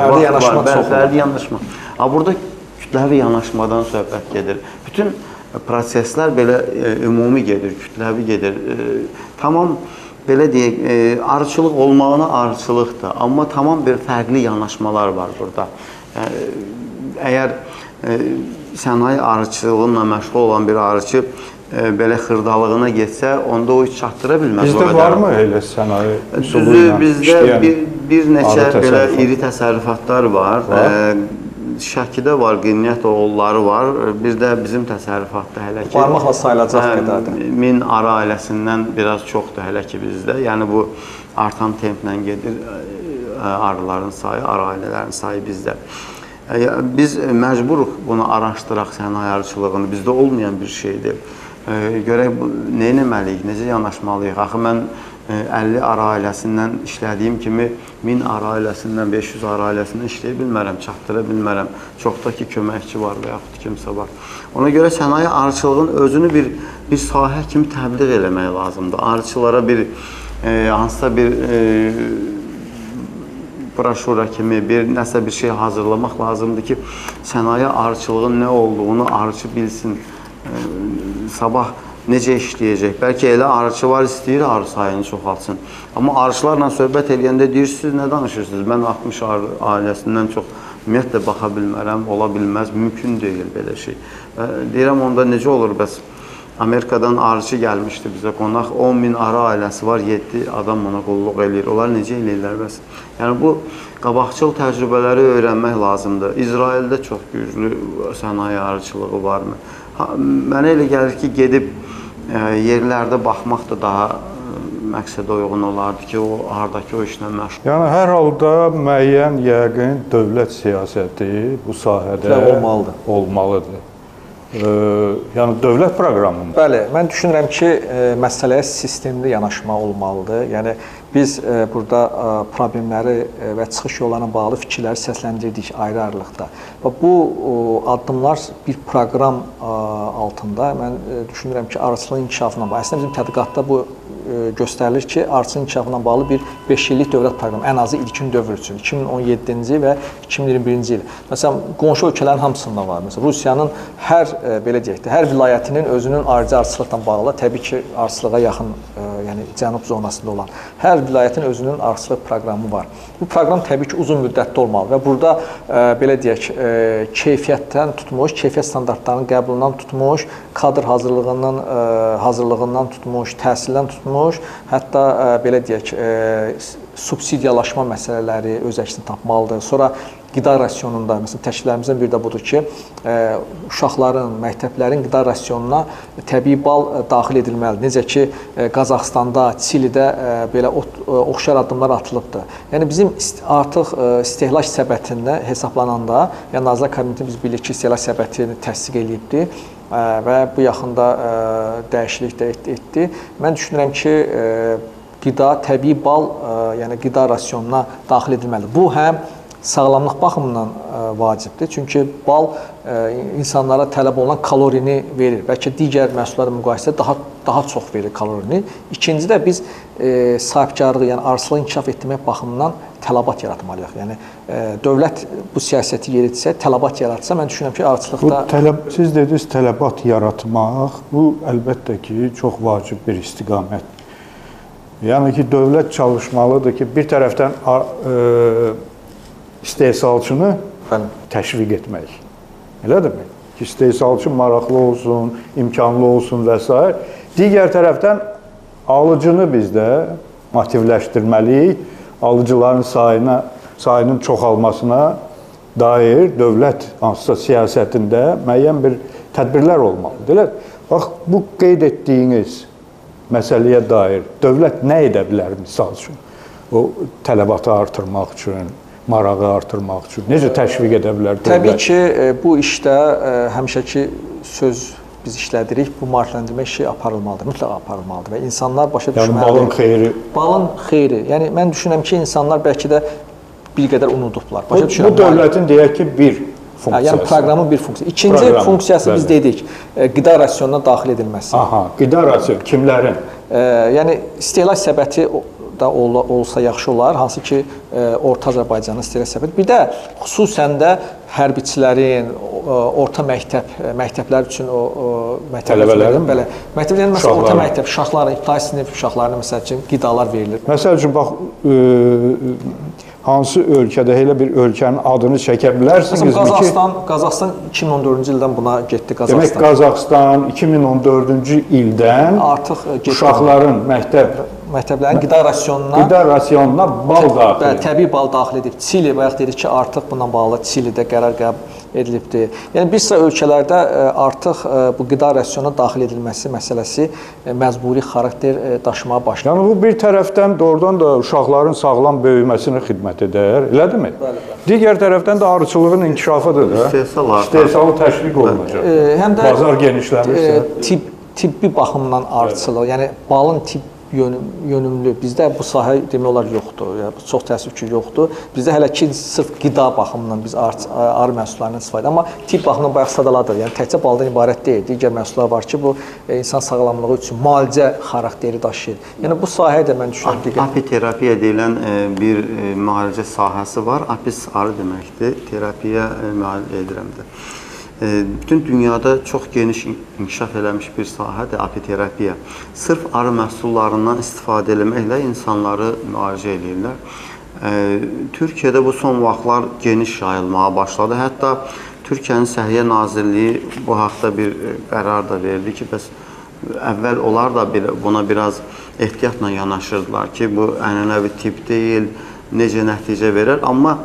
fərdi yanaşma. Burada kütləvi yanaşmadan söhbət gedir. Bütün proseslər belə ümumi gedir, kütləvi gedir. Tamam, belə deyək, arıçılıq olmağına arıçılıqdır, amma tamam bir fərqli yanaşmalar var burada. Əgər sənaye arıçılığıyla məşğul olan bir arıçı belə xırdalığına getsə, onda o hiç çatdıra bilməz. Bizdə varmı elə sənaye üsulu ilə işləyən? Bizdə bir neçə belə iri təsərrüfatlar var. Şəkidə var, Qinnət oğulları var. Bir də bizim təsərrüfatda hələ ki... Barmaqla sayılacaq qədərdir. 1000 arı ailəsindən biraz çoxdur hələ ki bizdə. Yəni bu artan templə gedir arıların sayı, arı ailələrin sayı bizdə. Biz məcburuq bunu araşdıraq sənaye arıçılığını. Bizdə olmayan bir şeydir. Görək, nə etməliyik, necə yanaşmalıyıq? Axı, mən 50 arı ailəsindən işlədiyim kimi 1000 arı ailəsindən, 500 arı ailəsindən işləyə bilmərəm, çatdıra bilmərəm. Çoxda ki, köməkçi var və yaxud kimsə var. Ona görə sənaye arıçılığın özünü bir sahə kimi təbliğ eləmək lazımdır. Arıçılara bir hansısa bir broşura kimi, nəsə bir şey hazırlamaq lazımdır ki, sənaye arıçılığın nə olduğunu arıçı bilsin. Sabah necə işləyəcək? Bəlkə elə arıçı var, istəyir arı sayını çoxaltsın. Amma arıçılarla söhbət edəndə deyirsiniz, nə danışırsınız? Mən 60 arı ailəsindən çox ümumiyyətlə baxa bilmərəm, ola bilməz, mümkün deyil belə şey. Deyirəm, onda necə olur bəs? Amerikadan arıçı gəlmişdi bizə qonaq, 10.000 arı ailəsi var, 7 adam ona qulluq eləyir. Onlar necə eləyirlər bəs? Yəni bu qabaqcıl təcrübələri öyrənmək lazımdır. İsraildə çox güclü sənaye arıçılığı varmı? Mənə elə gəlir ki, gedib yerlərdə baxmaq da daha məqsədə uyğun olardı ki, o hardakı o işlə məşğul. Yəni, hər halda müəyyən yəqin dövlət siyasəti bu sahədə olmalıdır. Yəni, dövlət proqramı mı? Bəli, mən düşünürəm ki, məsələyə sistemli yanaşma olmalıdır. Yəni, biz burada problemləri və çıxış yollarına bağlı fikirləri səsləndirdik ayrı-ayrılıqda. Və bu addımlar bir proqram altında mən düşünürəm ki, arıçılığın inkişafına bağlı. Əslində bizim tədqiqatda bu göstərilir ki, arıçılıq inkişafına bağlı bir 5 illik dövlət proqramı, ən azı ilkin dövr üçün 2017-ci və 2021-ci il. Məsələn, qonşu ölkələrin hamısında var. Məsələn, Rusiyanın hər belə deyək də, hər vilayətinin özünün ayrıca arıçılıqla bağlı, təbii ki, arıçılığa yaxın, yəni cənub zonasında olan hər vilayətin özünün arıçılıq proqramı var. Bu proqram təbii ki, uzun müddətli olmalı və burada belə deyək, keyfiyyətdən tutmuş, keyfiyyət standartlarının qəbulundan tutmuş, kadr hazırlığından tutmuş, təhsildən tutmuş, hətta belə deyək, subsidiyalaşma məsələləri öz əksini tapmalıdır. Sonra qida rasionunda, məsələn, təkliflərimizdən biri də budur ki, uşaqların, məktəblərin qida rasionuna təbii bal daxil edilməlidir. Necə ki, Qazaxstanda, Çilidə belə oxşar addımlar atılıbdır. Yəni, bizim artıq istehlak səbətində hesablananda, yəni Nazirlər Kabineti biz bilirik ki, istehlak səbətini təsdiq edibdir və bu yaxında dəyişiklik də etdi. Mən düşünürəm ki, qida, təbii bal, yəni qida rasionuna daxil edilməlidir. Bu, həm sağlamlıq baxımından vacibdir. Çünki bal insanlara tələb olunan kalorini verir. Bəlkə digər məhsullarla müqayisədə daha çox verir kalorini. İkinci də biz sahibkarlığı, yəni arıçılığı inkişaf etdirmək baxımından tələbat yaratmalıyıq. Yəni dövlət bu siyasəti yeritsə, tələbat yaratsa, mən düşünürəm ki, arıçılıqda siz dediniz tələbat yaratmaq, bu əlbəttə ki, çox vacib bir istiqamətdir. Yəni ki, dövlət çalışmalıdır ki, bir tərəfdən istehsalçını təşviq etmək. Elədirmi? Ki, istehsalçı maraqlı olsun, imkanlı olsun və s. Digər tərəfdən alıcını biz də motivləşdirməliyik. Alıcıların sayının çoxalmasına dair dövlət hansısa siyasətində müəyyən bir tədbirlər olmalıdır. Bax, bu qeyd etdiyiniz məsələyə dair dövlət nə edə bilər misal üçün? O tələbatı artırmaq üçün, marağı artırmaq üçün necə təşviq edə bilər dövlət? Təbii ki, bu işdə həmişəki söz biz işlədirik, bu maarifləndirmə işi aparılmalıdır, mütləq aparılmalıdır və insanlar başa düşməlidir. Yəni balın xeyri. Balın xeyri. Yəni mən düşünürəm ki, insanlar bəlkə də bir qədər unudublar. Bu dövlətin deyək ki, bir funksiyası. Yəni proqramın bir funksiyası. İkinci funksiyası biz dedik, qida rasionuna daxil edilməsi. Aha, qida rasionu kimlərin? Yəni istehlak səbəti da olsa yaxşı olar, hansı ki, Orta Azərbaycanın istehlak səbəti. Bir də xüsusən də hərbiçilərin, orta məktəblər üçün tələbələrin belə məktəblərin məsələn orta məktəb uşaqları, ibtidai sinif uşaqlarına məsəl üçün qidalar verilir. Məsəl üçün bax hansı ölkədə elə bir ölkənin adını çəkə bilərsinizmi ki? Qazaxstan 2014-cü ildən buna getdi Qazaxstan. Demək Qazaxstan 2014-cü ildən artıq uşaqların məktəblərin qida rasionuna bal daxil. Təbii bal daxil edib. Çili bayaq dedik ki, artıq bununla bağlı Çilidə qərar qəbul edilibdir. Yəni bir sıra ölkələrdə artıq bu qida rasionuna daxil edilməsi məsələsi məcburi xarakter daşımağa başlayır. Yəni bu bir tərəfdən doğrudan da uşaqların sağlam böyüməsinə xidmət edər, elədirmi? Digər tərəfdən də arıçılığın inkişafıdır da. İstehsalı təşviq olunacaq. Həm də bazar genişlənirsə, tibbi baxımdan arıçılıq, yəni balın yönümlü. Bizdə bu sahə demək olar yoxdur. Yəni çox təəssüf ki, yoxdur. Bizdə hələ ki sırf qida baxımından biz arı məhsullarından istifadə. Amma tibb baxımından bayaq sadaladır. Yəni təkcə baldan ibarət deyil. Digər məhsullar var ki, bu insan sağlamlığı üçün müalicə xarakteri daşıyır. Yəni bu sahəyə də mən düşünürəm ki, apiterapiya deyilən bir müalicə sahəsi var. Apis arı deməkdir. Terapiya müalicə edirəmdir. Bütün dünyada çox geniş inkişaf eləmiş bir sahədir apiterapiya. Sırf arı məhsullarından istifadə etməklə insanları müalicə edirlər. Türkiyədə bu son vaxtlar geniş yayılmağa başladı. Hətta Türkiyənin Səhiyyə Nazirliyi bu haqda bir qərar da verdi ki, bəs əvvəl onlar da buna biraz ehtiyatla yanaşırdılar ki, bu ənənəvi tibb deyil, necə nəticə verər. Amma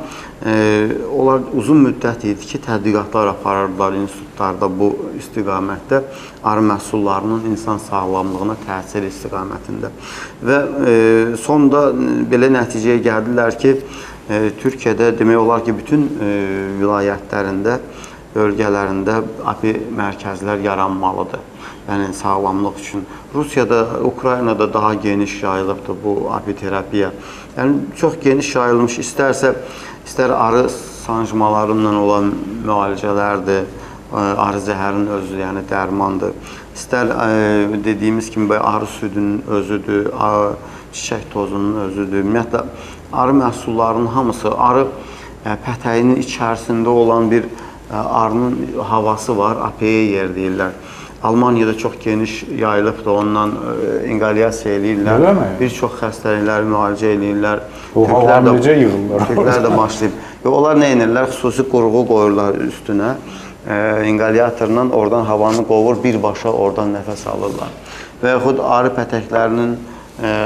onlar uzun müddət idi ki, tədqiqatlar aparırdılar institutlarda bu istiqamətdə, arı məhsullarının insan sağlamlığına təsir istiqamətində. Və sonda belə nəticəyə gəldilər ki, Türkiyədə demək olar ki, bütün vilayətlərində, bölgələrində api mərkəzlər yaranmalıdır. Yəni sağlamlıq üçün. Rusiyada, Ukraynada daha geniş yayılıbdır bu apiterapiya. Yəni çox geniş yayılmış, istər arı sancmalarından olan müalicələrdir, arı zəhərinin özü, yəni dərmandır. İstər dediyimiz kimi arı südünün özüdür, çiçək tozunun özüdür. Ümumiyyətlə, arı məhsullarının hamısı, arı pətəyinin içərisində olan bir arının havası var, APE deyirlər. Almaniyada çox geniş yayılıbdır, ondan inqalyasiya eləyirlər. Bir çox xəstəlikləri müalicə eləyirlər. O hava necə yığılır? Türklər də başlayıb. Onlar nə edirlər? Xüsusi qurğu qoyurlar üstünə. İnqalyatorla oradan havanı qovur, birbaşa oradan nəfəs alırlar. Və yaxud arı pətəklərinin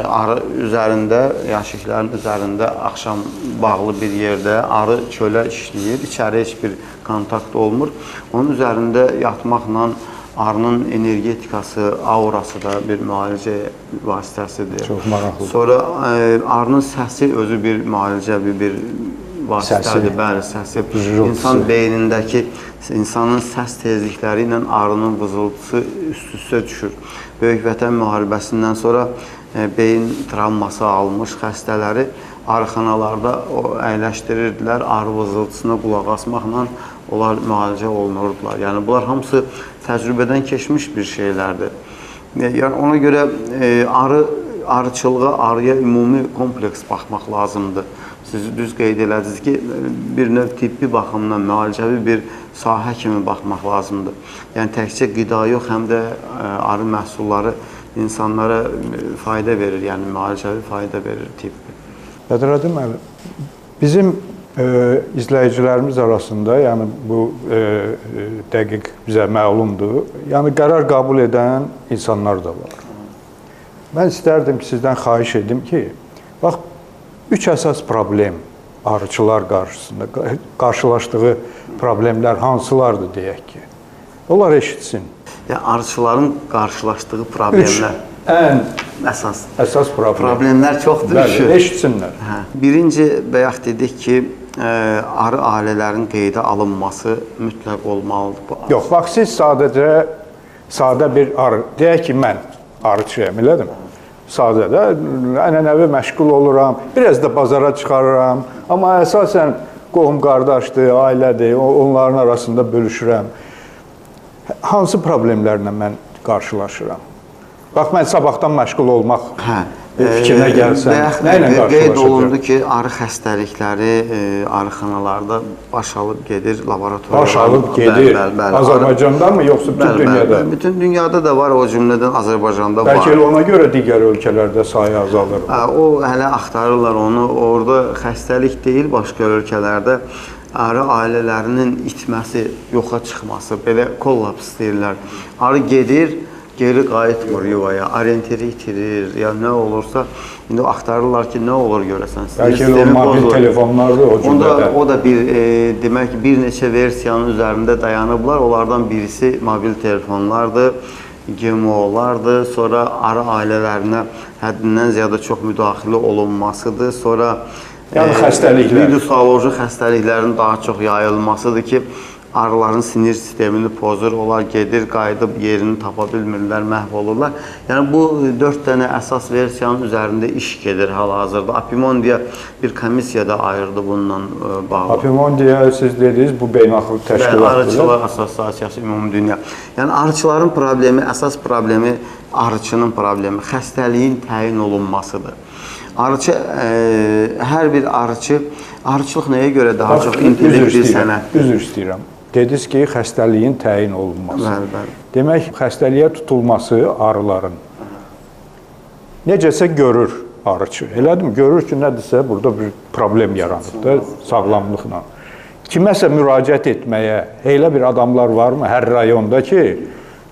arı üzərində, yaşıqların üzərində axşam bağlı bir yerdə arı çölə işləyir, içəri heç bir kontakt olmur. Onun üzərində yatmaqla arının energetikası, aurası da bir müalicə vasitəsidir. Çox maraqlı. Sonra arının səsi özü bir müalicə, bir vasitədir. Bəli, səsi. İnsan beynindəki insanın səs tezlikləri ilə arının vızıltısı üst-üstə düşür. Böyük Vətən müharibəsindən sonra beyin travması almış xəstələri arıxanalarda əyləşdirirdilər, arı vızıltısına qulaq asmaqla onlar müalicə olunurdular. Yəni, bunlar hamısı təcrübədən keçmiş bir şeylərdir. Yəni, ona görə arıçılığa, arıya ümumi kompleks baxmaq lazımdır. Siz düz qeyd elədiniz ki, bir növ tibbi baxımdan müalicəvi bir sahə kimi baxmaq lazımdır. Yəni, təkcə qida yox, həm də arı məhsulları insanlara fayda verir, yəni müalicəvi fayda verir tibbi. Bədradim müəllim, bizim izləyicilərimiz arasında, yəni bu dəqiq bizə məlumdur, yəni qərar qəbul edən insanlar da var. Mən istərdim ki, sizdən xahiş edim ki, bax, 3 əsas problem arıçılar qarşısında, qarşılaşdığı problemlər hansılardır deyək ki, onlar eşitsin. Yəni, arıçıların qarşılaşdığı problemlər. Ən əsas problemlər çoxdur. Bəli, eşitsinlər. Birinci, bayaq dedik ki, arı ailələrinin qeydə alınması mütləq olmalıdır. Yox, bax, siz sadə bir arı, deyək ki, mən arıçıyam, elədim. Sadədə, ənənəvi məşğul oluram, biraz da bazara çıxarıram, amma əsasən qohum qardaşdır, ailədir, onların arasında bölüşürəm. Hansı problemlərlə mən qarşılaşıram? Bax, mən sabahdan məşğul olmaq fikrinə gəlsəm, nə ilə qarşılaşacaq? Qeyd olundu ki, arı xəstəlikləri arıxanalarda baş alıb gedir, laboratoriyalarda. Baş alıb gedir, Azərbaycanda mı, yoxsa bütün dünyada? Bütün dünyada da var, o cümlədən Azərbaycanda var. Bəlkə ona görə digər ölkələrdə sayı azalır. O, hələ axtarırlar onu, orada xəstəlik deyil, başqa ölkələrdə arı ailələrinin itməsi, yoxa çıxması, belə kollaps deyirlər. Arı gedir, geri qayıtmır yuvaya, orientiri itirir, ya nə olursa, indi axtarırlar ki, nə olur görəsən. Bəlkə o mobil telefonlardır o cümlədə. O da demək ki, bir neçə versiyanın üzərində dayanıblar. Onlardan birisi mobil telefonlardır, GMO-lardır, sonra arı ailələrinə həddindən ziyada çox müdaxilə olunmasıdır, sonra virusoloji xəstəliklərin daha çox yayılmasıdır ki, arıların sinir sistemini pozur, onlar gedir, qayıdıb yerini tapa bilmirlər, məhv olurlar. Yəni, bu 4 dənə əsas versiyanın üzərində iş gedir hal-hazırda. Apimondiya bir komissiya da ayırdı bununla bağlı. Apimondiya, siz dediniz, bu beynəlxalq təşkilatdır. Arıçılar Assosiasiyası ümumi dünya. Yəni, arıçıların problemi, əsas problemi arıçının problemi, xəstəliyin təyin olunmasıdır. Arıçı, hər bir arıçı, arıçılıq nəyə görə daha çox intellekt bir sənətdir? Üzr istəyirəm. Dediniz ki, xəstəliyin təyin olunması. Bəli. Demək, xəstəliyə tutulması arıların necəsə görür arıçı. Elədim, görür ki, nədirsə burada bir problem yaranıb da sağlamlıqla. Kiməsə müraciət etməyə elə bir adamlar varmı hər rayonda ki,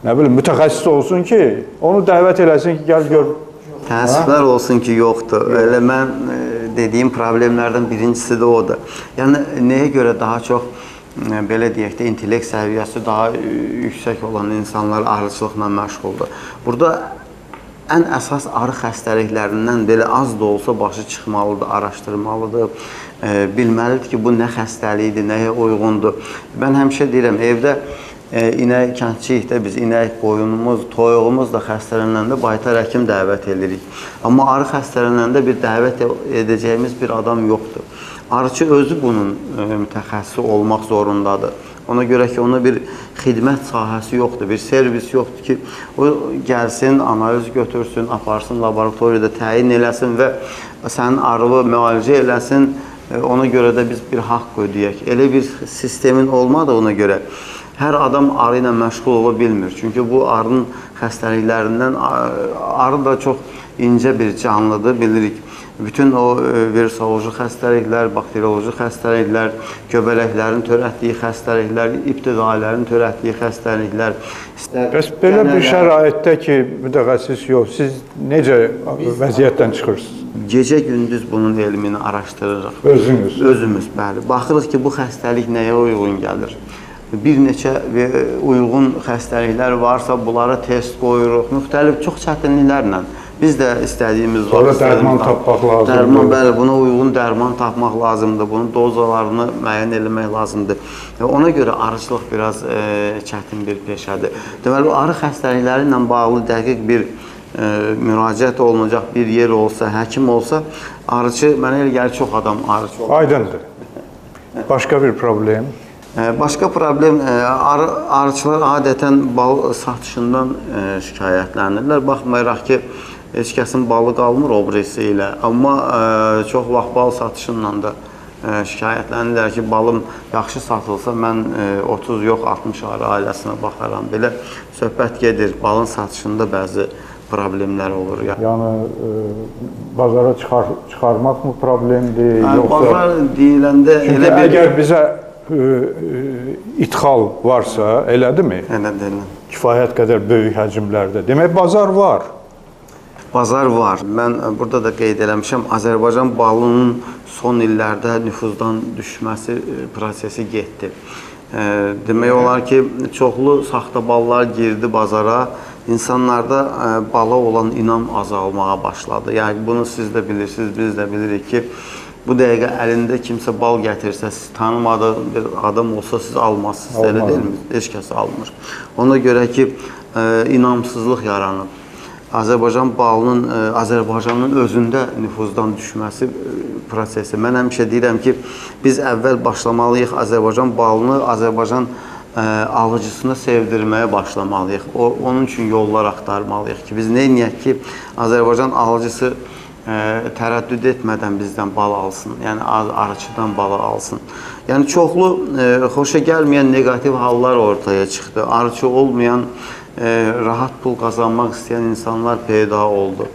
nə bilim, mütəxəssis olsun ki, onu dəvət eləsin ki, gəl gör. Təəssüflər olsun ki, yoxdur. Elə mən dediyim problemlərdən birincisi də odur. Yəni, nəyə görə daha çox, belə deyək də, intellekt səviyyəsi daha yüksək olan insanlar arıçılıqla məşğuldur. Burada ən əsas arı xəstəliklərindən belə az da olsa başı çıxmalıdır, araşdırmalıdır, bilməlidir ki, bu nə xəstəlikdir, nəyə uyğundur. Mən həmişə deyirəm, evdə inək, kəndçiyik də biz, inək, qoyunumuz, toyuğumuz da xəstələnəndə baytar həkim dəvət edirik. Amma arı xəstələnəndə bir dəvət edəcəyimiz bir adam yoxdur. Arıçı özü bunun mütəxəssisi olmaq zorundadır. Ona görə ki, ona bir xidmət sahəsi yoxdur, bir servis yoxdur ki, o gəlsin, analiz götürsün, aparsın, laboratoriyada təyin eləsin və sənin arığı müalicə eləsin, ona görə də biz bir haqq ödəyək. Elə bir sistemin olmadığına görə hər adam arı ilə məşğul ola bilmir. Çünki bu arının xəstəliklərindən, arı da çox incə bir canlıdır, bilirik. Bütün o virusoloji xəstəliklər, bakterioloji xəstəliklər, göbələklərin törətdiyi xəstəliklər, ibtidailərin törətdiyi xəstəliklər. Bəs belə bir şəraitdə ki, mütəxəssis yox, siz necə vəziyyətdən çıxırsınız? Gecə-gündüz bunun elmini araşdırırıq. Özünüz? Özümüz, bəli. Baxırıq ki, bu xəstəlik nəyə uyğun gəlir? Bir neçə uyğun xəstəliklər varsa, bunlara test qoyuruq, müxtəlif çox çətinliklərlə. Biz də istədiyimiz var. Sonra dərman tapmaq lazımdır. Dərman, bəli, buna uyğun dərman tapmaq lazımdır. Bunun dozalarını müəyyən eləmək lazımdır. Ona görə arıçılıq biraz çətin bir peşədir. Deməli, arı xəstəlikləri ilə bağlı dəqiq bir müraciət olunacaq bir yer olsa, həkim olsa, arıçı, mənə elə gəlir, çox adam arıçı olur. Aydındır. Başqa bir problem? Başqa problem, arıçılar adətən bal satışından şikayətlənirlər. Baxmayaraq ki, heç kəsin balı qalmır obrisi ilə. Amma çox vaxt bal satışından da şikayətlənirlər ki, balım yaxşı satılsa, mən 30 yox, 60 arı ailəsinə baxaram. Belə söhbət gedir, balın satışında bəzi problemlər olur. Yəni, bazara çıxarmaq mı problemdir? Bazar deyiləndə... Çünki əgər bizə ithal varsa, elədirmi? Elədir. Kifayət qədər böyük həcmlərdə. Demək, bazar var. Bazar var. Mən burada da qeyd eləmişəm, Azərbaycan balının son illərdə nüfuzdan düşməsi prosesi getdi. Demək olar ki, çoxlu saxta ballar girdi bazara, insanlarda bala olan inam azalmağa başladı. Yəni, bunu siz də bilirsiniz, biz də bilirik ki, bu dəqiqə əlində kimsə bal gətirsə, siz tanımadığınız bir adam olsa, siz almazsınız, elə deyilmi? Heç kəs almır. Ona görə ki, inamsızlıq yaranıb. Azərbaycan balının Azərbaycanın özündə nüfuzdan düşməsi prosesi. Mən həmişə deyirəm ki, biz əvvəl başlamalıyıq Azərbaycan balını Azərbaycan alıcısına sevdirməyə başlamalıyıq. Onun üçün yollar axtarmalıyıq ki, biz neyniyək ki, Azərbaycan alıcısı tərəddüd etmədən bizdən bal alsın, yəni arıçıdan balı alsın. Yəni, çoxlu xoşa gəlməyən negativ hallar ortaya çıxdı. Arıçı olmayan, rahat pul qazanmaq istəyən insanlar peyda oldu.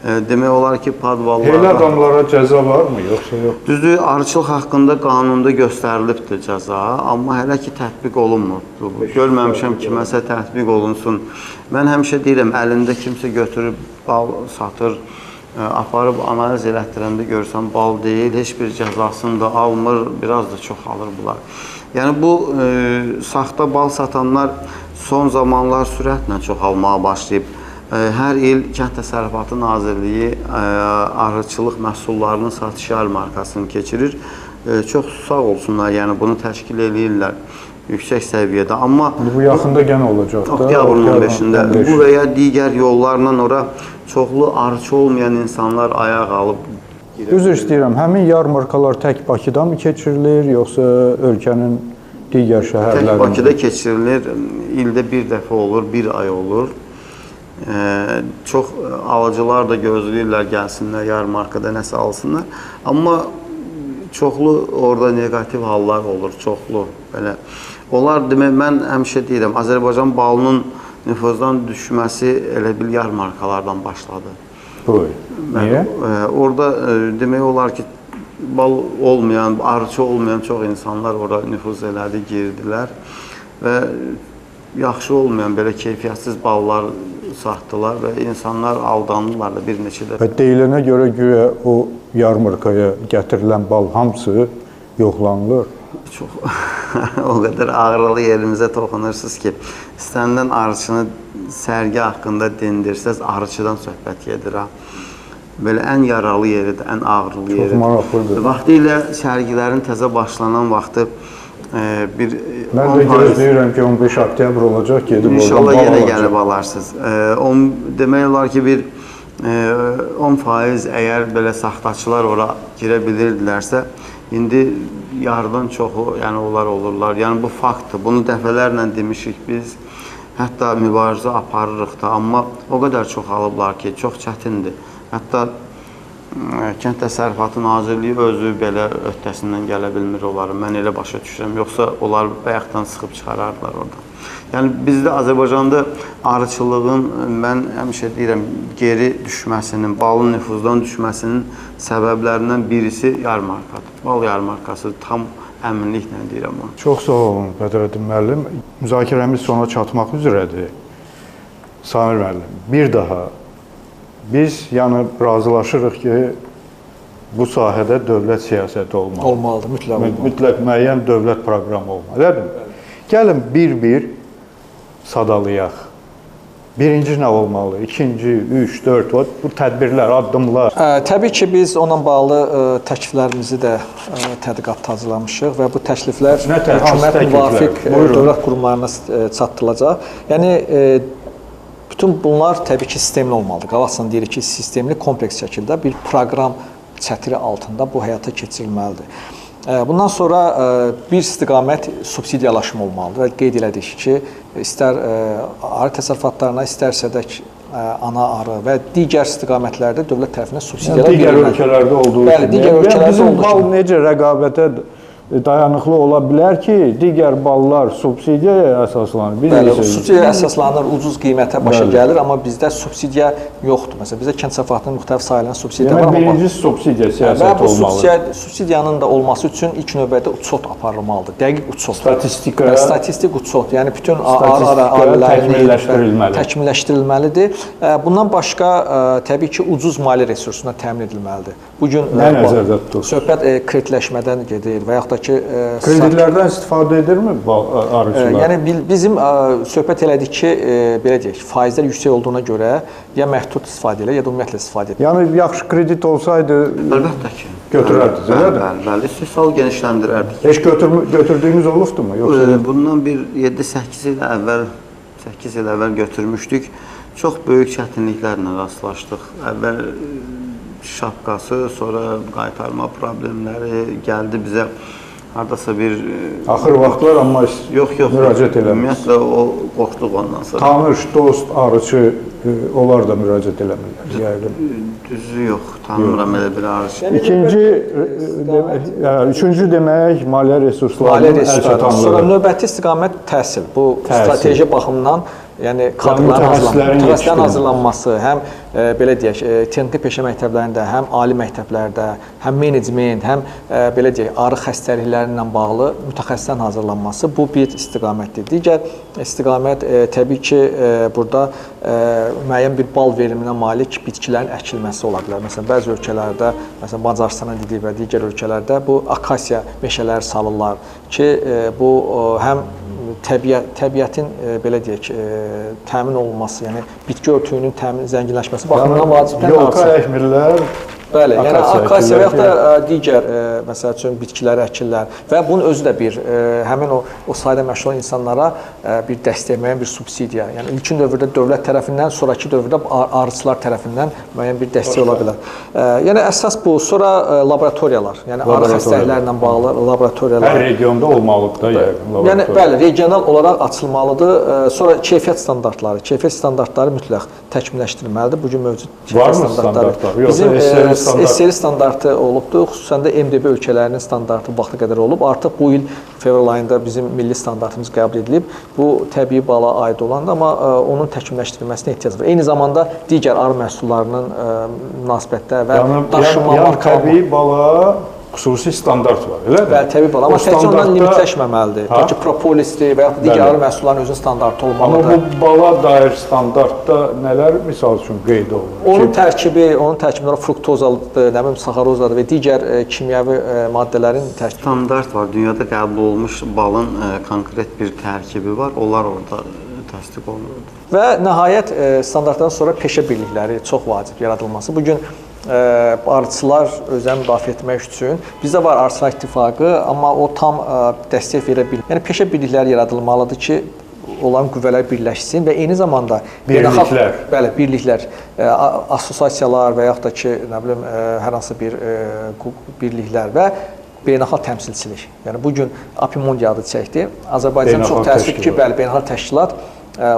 Demək olar ki, padvallarda... Elə adamlara cəza varmı, yoxsa yox? Düzdür, arıçılıq haqqında qanunda göstərilibdir cəza, amma hələ ki, tətbiq olunmur. Görməmişəm kiməsə tətbiq olunsun. Mən həmişə deyirəm, əlində kimsə götürüb bal satır, aparıb analiz elətdirəndə görsən bal deyil, heç bir cəzasını da almır, biraz da çox alır bunlar. Yəni, bu saxta bal satanlar son zamanlar sürətlə çoxalmağa başlayıb. Hər il Kənd Təsərrüfatı Nazirliyi arıçılıq məhsullarının satış yarmarkasını keçirir. Çox sağ olsunlar, yəni bunu təşkil edirlər yüksək səviyyədə. Amma bu yaxında gənə olacaq da. Oktyabrın 15-də bu və ya digər yollarla ora çoxlu arıçı olmayan insanlar ayaq alıb. Üzr istəyirəm, həmin yarmarkalar tək Bakıda mı keçirilir, yoxsa ölkənin digər şəhərlərində? Tək Bakıda keçirilir, ildə bir dəfə olur, bir ay olur. Çox alıcılar da gözləyirlər, gəlsinlər, yarmarkada nəsə alsınlar. Amma çoxlu orada negativ hallar olur, çoxlu. Belə. Onlar demək, mən həmişə deyirəm, Azərbaycan balının nüfuzdan düşməsi elə bil yarmarkalardan başladı. Buyur. Niyə? Orada demək olar ki, bal olmayan, arıçı olmayan çox insanlar orada nüfuz elədi, girdilər və yaxşı olmayan, belə keyfiyyətsiz ballar satdılar və insanlar aldandılar da bir neçə dəfə. Deyilənə görə güya o yarmarkaya gətirilən bal hamısı yoxlanılır. Çox o qədər ağrılı yerimizə toxunursunuz ki, istənilən arıçını sərgi haqqında dindirsəz, arıçıdan söhbət gedir. Belə ən yaralı yeridir, ən ağrılı yeridir. Çox maraqlıdır. Vaxtilə sərgilərin təzə başlanan vaxtı bir... Mən də gözləyirəm ki, 15 oktyabr olacaq, gedib oradan bal alacaq. İnşallah yenə gəlib alarsınız. Demək olar ki, bir 10% əgər belə saxtaçılar ora girə bilirdilərsə, İndi yarıdan çoxu, yəni onlar olurlar. Yəni bu faktdır. Bunu dəfələrlə demişik biz. Hətta mübarizə aparırıq da, amma o qədər çox alıblar ki, çox çətindir. Hətta Kənd Təsərrüfatı Nazirliyi özü belə öhdəsindən gələ bilmir onları. Mən elə başa düşürəm. Yoxsa onlar bayaqdan sıxıb çıxarardılar oradan. Yəni bizdə Azərbaycanda arıçılığın mən həmişə deyirəm geri düşməsinin, balın nüfuzdan düşməsinin səbəblərindən birisi yarmarkadır. Bal yarmarkası tam əminliklə deyirəm onu. Çox sağ olun Bədrəddin müəllim. Müzakirəmiz sona çatmaq üzrədir. Samir müəllim, bir daha biz yəni razılaşırıq ki, bu sahədə dövlət siyasəti olmalı. Olmalıdır, mütləq olmalıdır. Mütləq müəyyən dövlət proqramı olmalı. Elədir? Gəlin bir-bir sadalayaq. Birinci nə olmalı? İkinci, üç, dörd, bu tədbirlər, addımlar. Təbii ki, biz onunla bağlı təkliflərimizi də tədqiqat hazırlamışıq və bu təkliflər hökumət müvafiq dövlət qurumlarına çatdırılacaq. Yəni bütün bunlar təbii ki, sistemli olmalıdır. Qabaqcadan deyirik ki, sistemli, kompleks şəkildə bir proqram çətiri altında bu həyata keçirilməlidir. Bundan sonra bir istiqamət subsidiyalaşma olmalıdır və qeyd elədik ki, istər arı təsərrüfatlarına, istərsə də ana arı və digər istiqamətlərdə dövlət tərəfindən subsidiyalar digər ölkələrdə olduğu kimi. Bəli, digər ölkələrdə bizim olduğu bal kimi. necə rəqabətə dayanıqlı ola bilər ki, digər ballar subsidiyaya əsaslanır. Bəli, subsidiya əsaslanır, ucuz qiymətə başa gəlir, amma bizdə subsidiya yoxdur. Məsələn, bizdə kənd təsərrüfatının müxtəlif sahələrin subsidiyaları var. Demək, birinci subsidiya siyasəti olmalı. Və bu subsidiyanın da olması üçün ilk növbədə uçot aparılmalıdır. Dəqiq uçot. Statistik uçot. Yəni bütün ailələr təkmilləşdirilməlidir. Bundan başqa təbii ki, ucuz maliyyə resursuna təmin edilməlidir. Bu gün nə nəzərdə tutulur? Söhbət kreditləşmədən gedir və yaxud da ki, kreditlərdən istifadə edirmi arıçılar? Yəni bizim söhbət elədik ki, belə deyək, faizlər yüksək olduğuna görə ya məhdud istifadə edir, ya da ümumiyyətlə istifadə edir. Yəni yaxşı kredit olsaydı əlbəttə ki, götürərdiniz, elədir? Bəli, istehsal genişləndirərdik. Heç götürdüyünüz olubdurmu? Bundan bir 7-8 il əvvəl götürmüşdük. Çox böyük çətinliklərlə rastlaşdıq. Əvvəl şapkası, sonra qaytarma problemləri gəldi bizə. Hardasa bir axır vaxtlar amma müraciət eləmiş. Ümumiyyətlə o qorxduq ondan sonra. Tanış, dost, arıçı onlar da müraciət eləmirlər. Yəqin. Düzü yox, tanımıram elə bir arıçı. Üçüncü demək maliyyə resurslarının əlçatanlığı. Sonra növbəti istiqamət təhsil. Bu strateji baxımdan yəni mütəxəssislərin hazırlanması, həm belə deyək, texniki peşə məktəblərində, həm ali məktəblərdə, həm menecment, həm belə deyək, arı xəstəlikləri ilə bağlı mütəxəssislərin hazırlanması bu bir istiqamətdir. Digər istiqamət təbii ki, burada müəyyən bir bal veriminə malik bitkilərin əkilməsi ola bilər. Məsələn, bəzi ölkələrdə, məsələn, Macaristana dedik və digər ölkələrdə bu akasiya meşələri salırlar ki, bu həm təbiətin belə deyək, təmin olunması, yəni bitki örtüyünün zənginləşməsi baxımından vacibdir. Yolka əkmirlər. Bəli, yəni akasiya və yaxud da digər məsəl üçün bitkiləri əkirlər və bunun özü də bir həmin o sahədə məşğul olan insanlara bir dəstək, müəyyən bir subsidiya, yəni ilkin dövrdə dövlət tərəfindən, sonrakı dövrdə arıçılar tərəfindən müəyyən bir dəstək ola bilər. Yəni əsas bu. Sonra laboratoriyalar, yəni arı xəstəliklərlə bağlı laboratoriyalar. Hər regionda olmalıdır da yəqin laboratoriya. Yəni bəli, regional olaraq açılmalıdır. Sonra keyfiyyət standartları mütləq təkmilləşdirilməlidir. Bu gün mövcud keyfiyyət standartları. Bizim SSR standartı olubdur. Xüsusən də MDB ölkələrinin standartı vaxta qədər olub. Artıq bu il fevral ayında bizim milli standartımız qəbul edilib. Bu təbii bala aid olandır, amma onun təkmilləşdirilməsinə ehtiyac var. Eyni zamanda digər arı məhsullarının münasibətdə və daşınma markalanma. Təbii bala xüsusi standart var, elədir? Bəli, təbii bala, amma təkcə ondan limitləşməməlidir. Tək ki, propolisdir və yaxud digər arı məhsullarının özünün standartı olmalıdır. Amma bu bala dair standartda nələr misal üçün qeyd olunur? Onun tərkibində fruktozadır, nə bilim, saxarozadır və digər kimyəvi maddələrin tərkibi. Standart var. Dünyada qəbul olunmuş balın konkret bir tərkibi var. Onlar orada təsdiq olunur. Və nəhayət standartdan sonra peşə birlikləri çox vacib yaradılması. Bu gün arıçılar özlərini müdafiə etmək üçün bizdə var Arıçılar İttifaqı, amma o tam dəstək verə bilmir. Yəni peşə birlikləri yaradılmalıdır ki, onların qüvvələri birləşsin və eyni zamanda birliklər, assosiasiyalar və yaxud da ki, nə bilim, hər hansı bir birliklər və beynəlxalq təmsilçilik. Yəni bu gün Apimundi adı çəkdi. Azərbaycan Beynəlxalq çox təəssüf ki, təşkilat. bəli, beynəlxalq təşkilat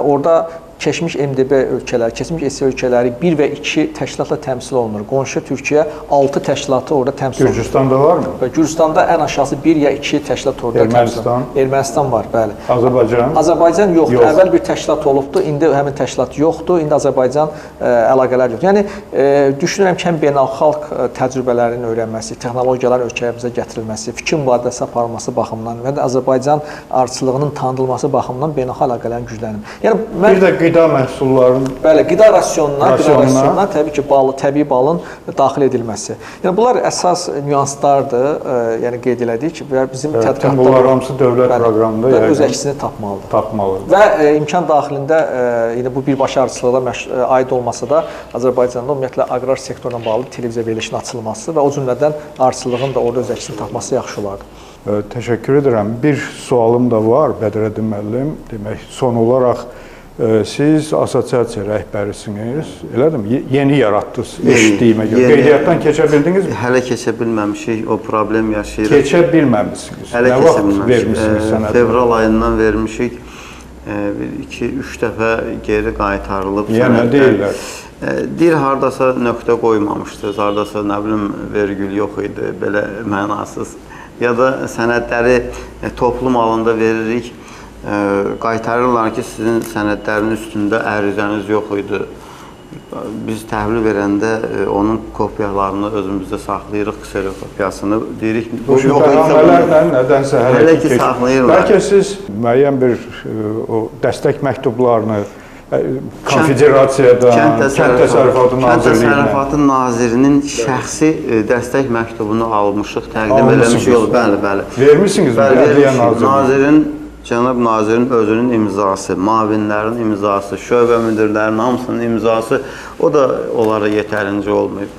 orada keçmiş MDB ölkələri, keçmiş SSR ölkələri 1 və 2 təşkilatla təmsil olunur. Qonşu Türkiyə 6 təşkilatı orada təmsil olunur. Gürcüstanda varmı? Və Gürcüstanda ən aşağısı 1 ya 2 təşkilat orada təmsil olunur. Ermənistan var, bəli. Azərbaycan? Azərbaycan yoxdur. Yox. Əvvəl bir təşkilat olubdu, indi həmin təşkilat yoxdur. İndi Azərbaycan əlaqələr yoxdur. Yəni düşünürəm ki, həm beynəlxalq təcrübələrin öyrənməsi, texnologiyaların ölkəmizə gətirilməsi, fikir mübadiləsi aparılması baxımından və də Azərbaycan ardıcıllığının tanınması baxımından beynəlxalq əlaqələrin güclənir. Yəni Bir də qida məhsullarının bəli, qida rasionuna təbii ki, təbii balın daxil edilməsi. Yəni bunlar əsas nüanslardır. Yəni qeyd elədik və bizim tədqiqatda bunlar hamısı dövlət proqramında öz əksini tapmalıdır. Tapmalıdır. Və imkan daxilində yenə bu birbaşa arıçılığa aid olmasa da Azərbaycanda ümumiyyətlə aqrar sektorla bağlı televiziya verilişinin açılması və o cümlədən arıçılığın da orada öz əksini tapması yaxşı olardı. Təşəkkür edirəm. Bir sualım da var Bədrəddin müəllim. Demək, son olaraq siz assosiasiya rəhbərisiniz, elədirmi? Yeni yaratdınız, eşitdiyimə görə. Qeydiyyatdan keçə bildiniz mi? Hələ keçə bilməmişik, o problem yaşayırıq. Keçə bilməmisiniz. Hələ Nə keçə vaxt bilməmişik. vermişsiniz sənədi? Fevral ayından vermişik. 2-3 dəfə geri qaytarılıb. Yəni nə deyirlər? Deyir, hardasa nöqtə qoymamışdınız, hardasa nə bilim vergül yox idi, belə mənasız. Ya da sənədləri toplum halında veririk, qaytarırlar ki, sizin sənədlərin üstündə ərizəniz yox idi. Biz təhvil verəndə onun kopyalarını özümüzdə saxlayırıq, kserokopyasını. Deyirik, Bu şübhənamələrlə nədənsə hələ ki saxlayırlar. Bəlkə siz müəyyən bir o dəstək məktublarını konfederasiyadan, Kənd Təsərrüfatı Nazirinin şəxsi dəstək məktubunu almışıq, təqdim eləmişik. Bəli. Vermişsiniz mi? Nazirin, cənab nazirin özünün imzası, müavinlərin imzası, şöbə müdirlərinin hamısının imzası, o da onlara yetərincə olmayıb.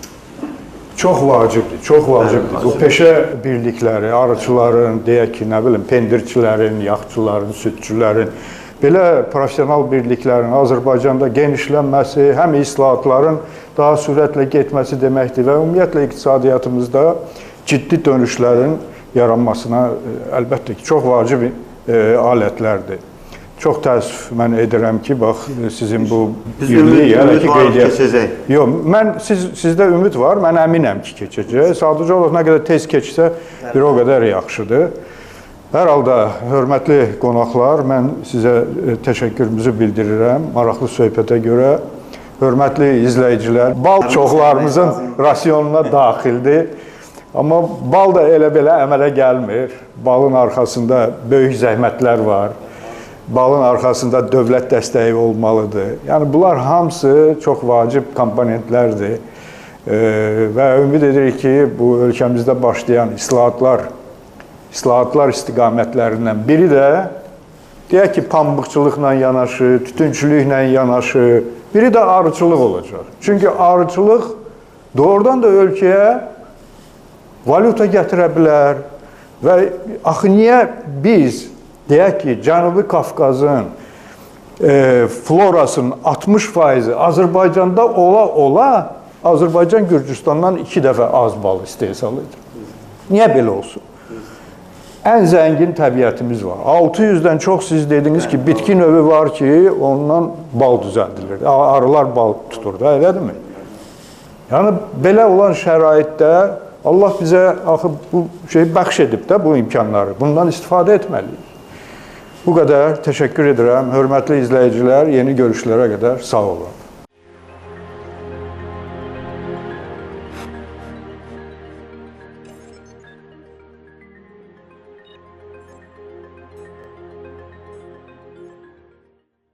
Çox vacibdir, çox vacibdir. Bu peşə birlikləri, arıçıların, deyək ki, nə bilim, pendirçilərin, yaxçıların, südçülərin, belə professional birliklərin Azərbaycanda genişlənməsi, həm islahatların daha sürətlə getməsi deməkdir və ümumiyyətlə iqtisadiyyatımızda ciddi dönüşlərin yaranmasına əlbəttə ki, çox vacib alətlərdir. Çox təəssüf mən edirəm ki, bax, sizin bu birliyi hələ ki qeydiyyat. Yox, sizdə ümid var, mən əminəm ki, keçəcək. Sadəcə olaraq nə qədər tez keçsə, bir o qədər yaxşıdır. Hər halda, hörmətli qonaqlar, mən sizə təşəkkürümüzü bildirirəm maraqlı söhbətə görə. Hörmətli izləyicilər, bal çoxlarımızın rasionuna daxildir. Amma bal da elə-belə əmələ gəlmir. Balın arxasında böyük zəhmətlər var. Balın arxasında dövlət dəstəyi olmalıdır. Yəni, bunlar hamısı çox vacib komponentlərdir. Və ümid edirik ki, bu ölkəmizdə başlayan islahatlar istiqamətlərindən biri də, deyək ki, pambıqçılıqla yanaşı, tütünçülüklə yanaşı, biri də arıçılıq olacaq. Çünki arıçılıq doğrudan da ölkəyə valyuta gətirə bilər və axı niyə biz, deyək ki, Cənubi Qafqazın florasının 60% Azərbaycanda ola, Azərbaycan Gürcüstandan 2 dəfə az bal istehsal edir. Niyə belə olsun? Ən zəngin təbiətimiz var. 600-dən çox siz dediniz ki, bitki növü var ki, ondan bal düzəldilir. Arılar bal tutur da, elədirmi? Yəni, belə olan şəraitdə Allah bizə axı bu şeyi bəxş edib də bu imkanları. Bundan istifadə etməliyik. Bu qədər təşəkkür edirəm. Hörmətli izləyicilər, yeni görüşlərə qədər sağ olun.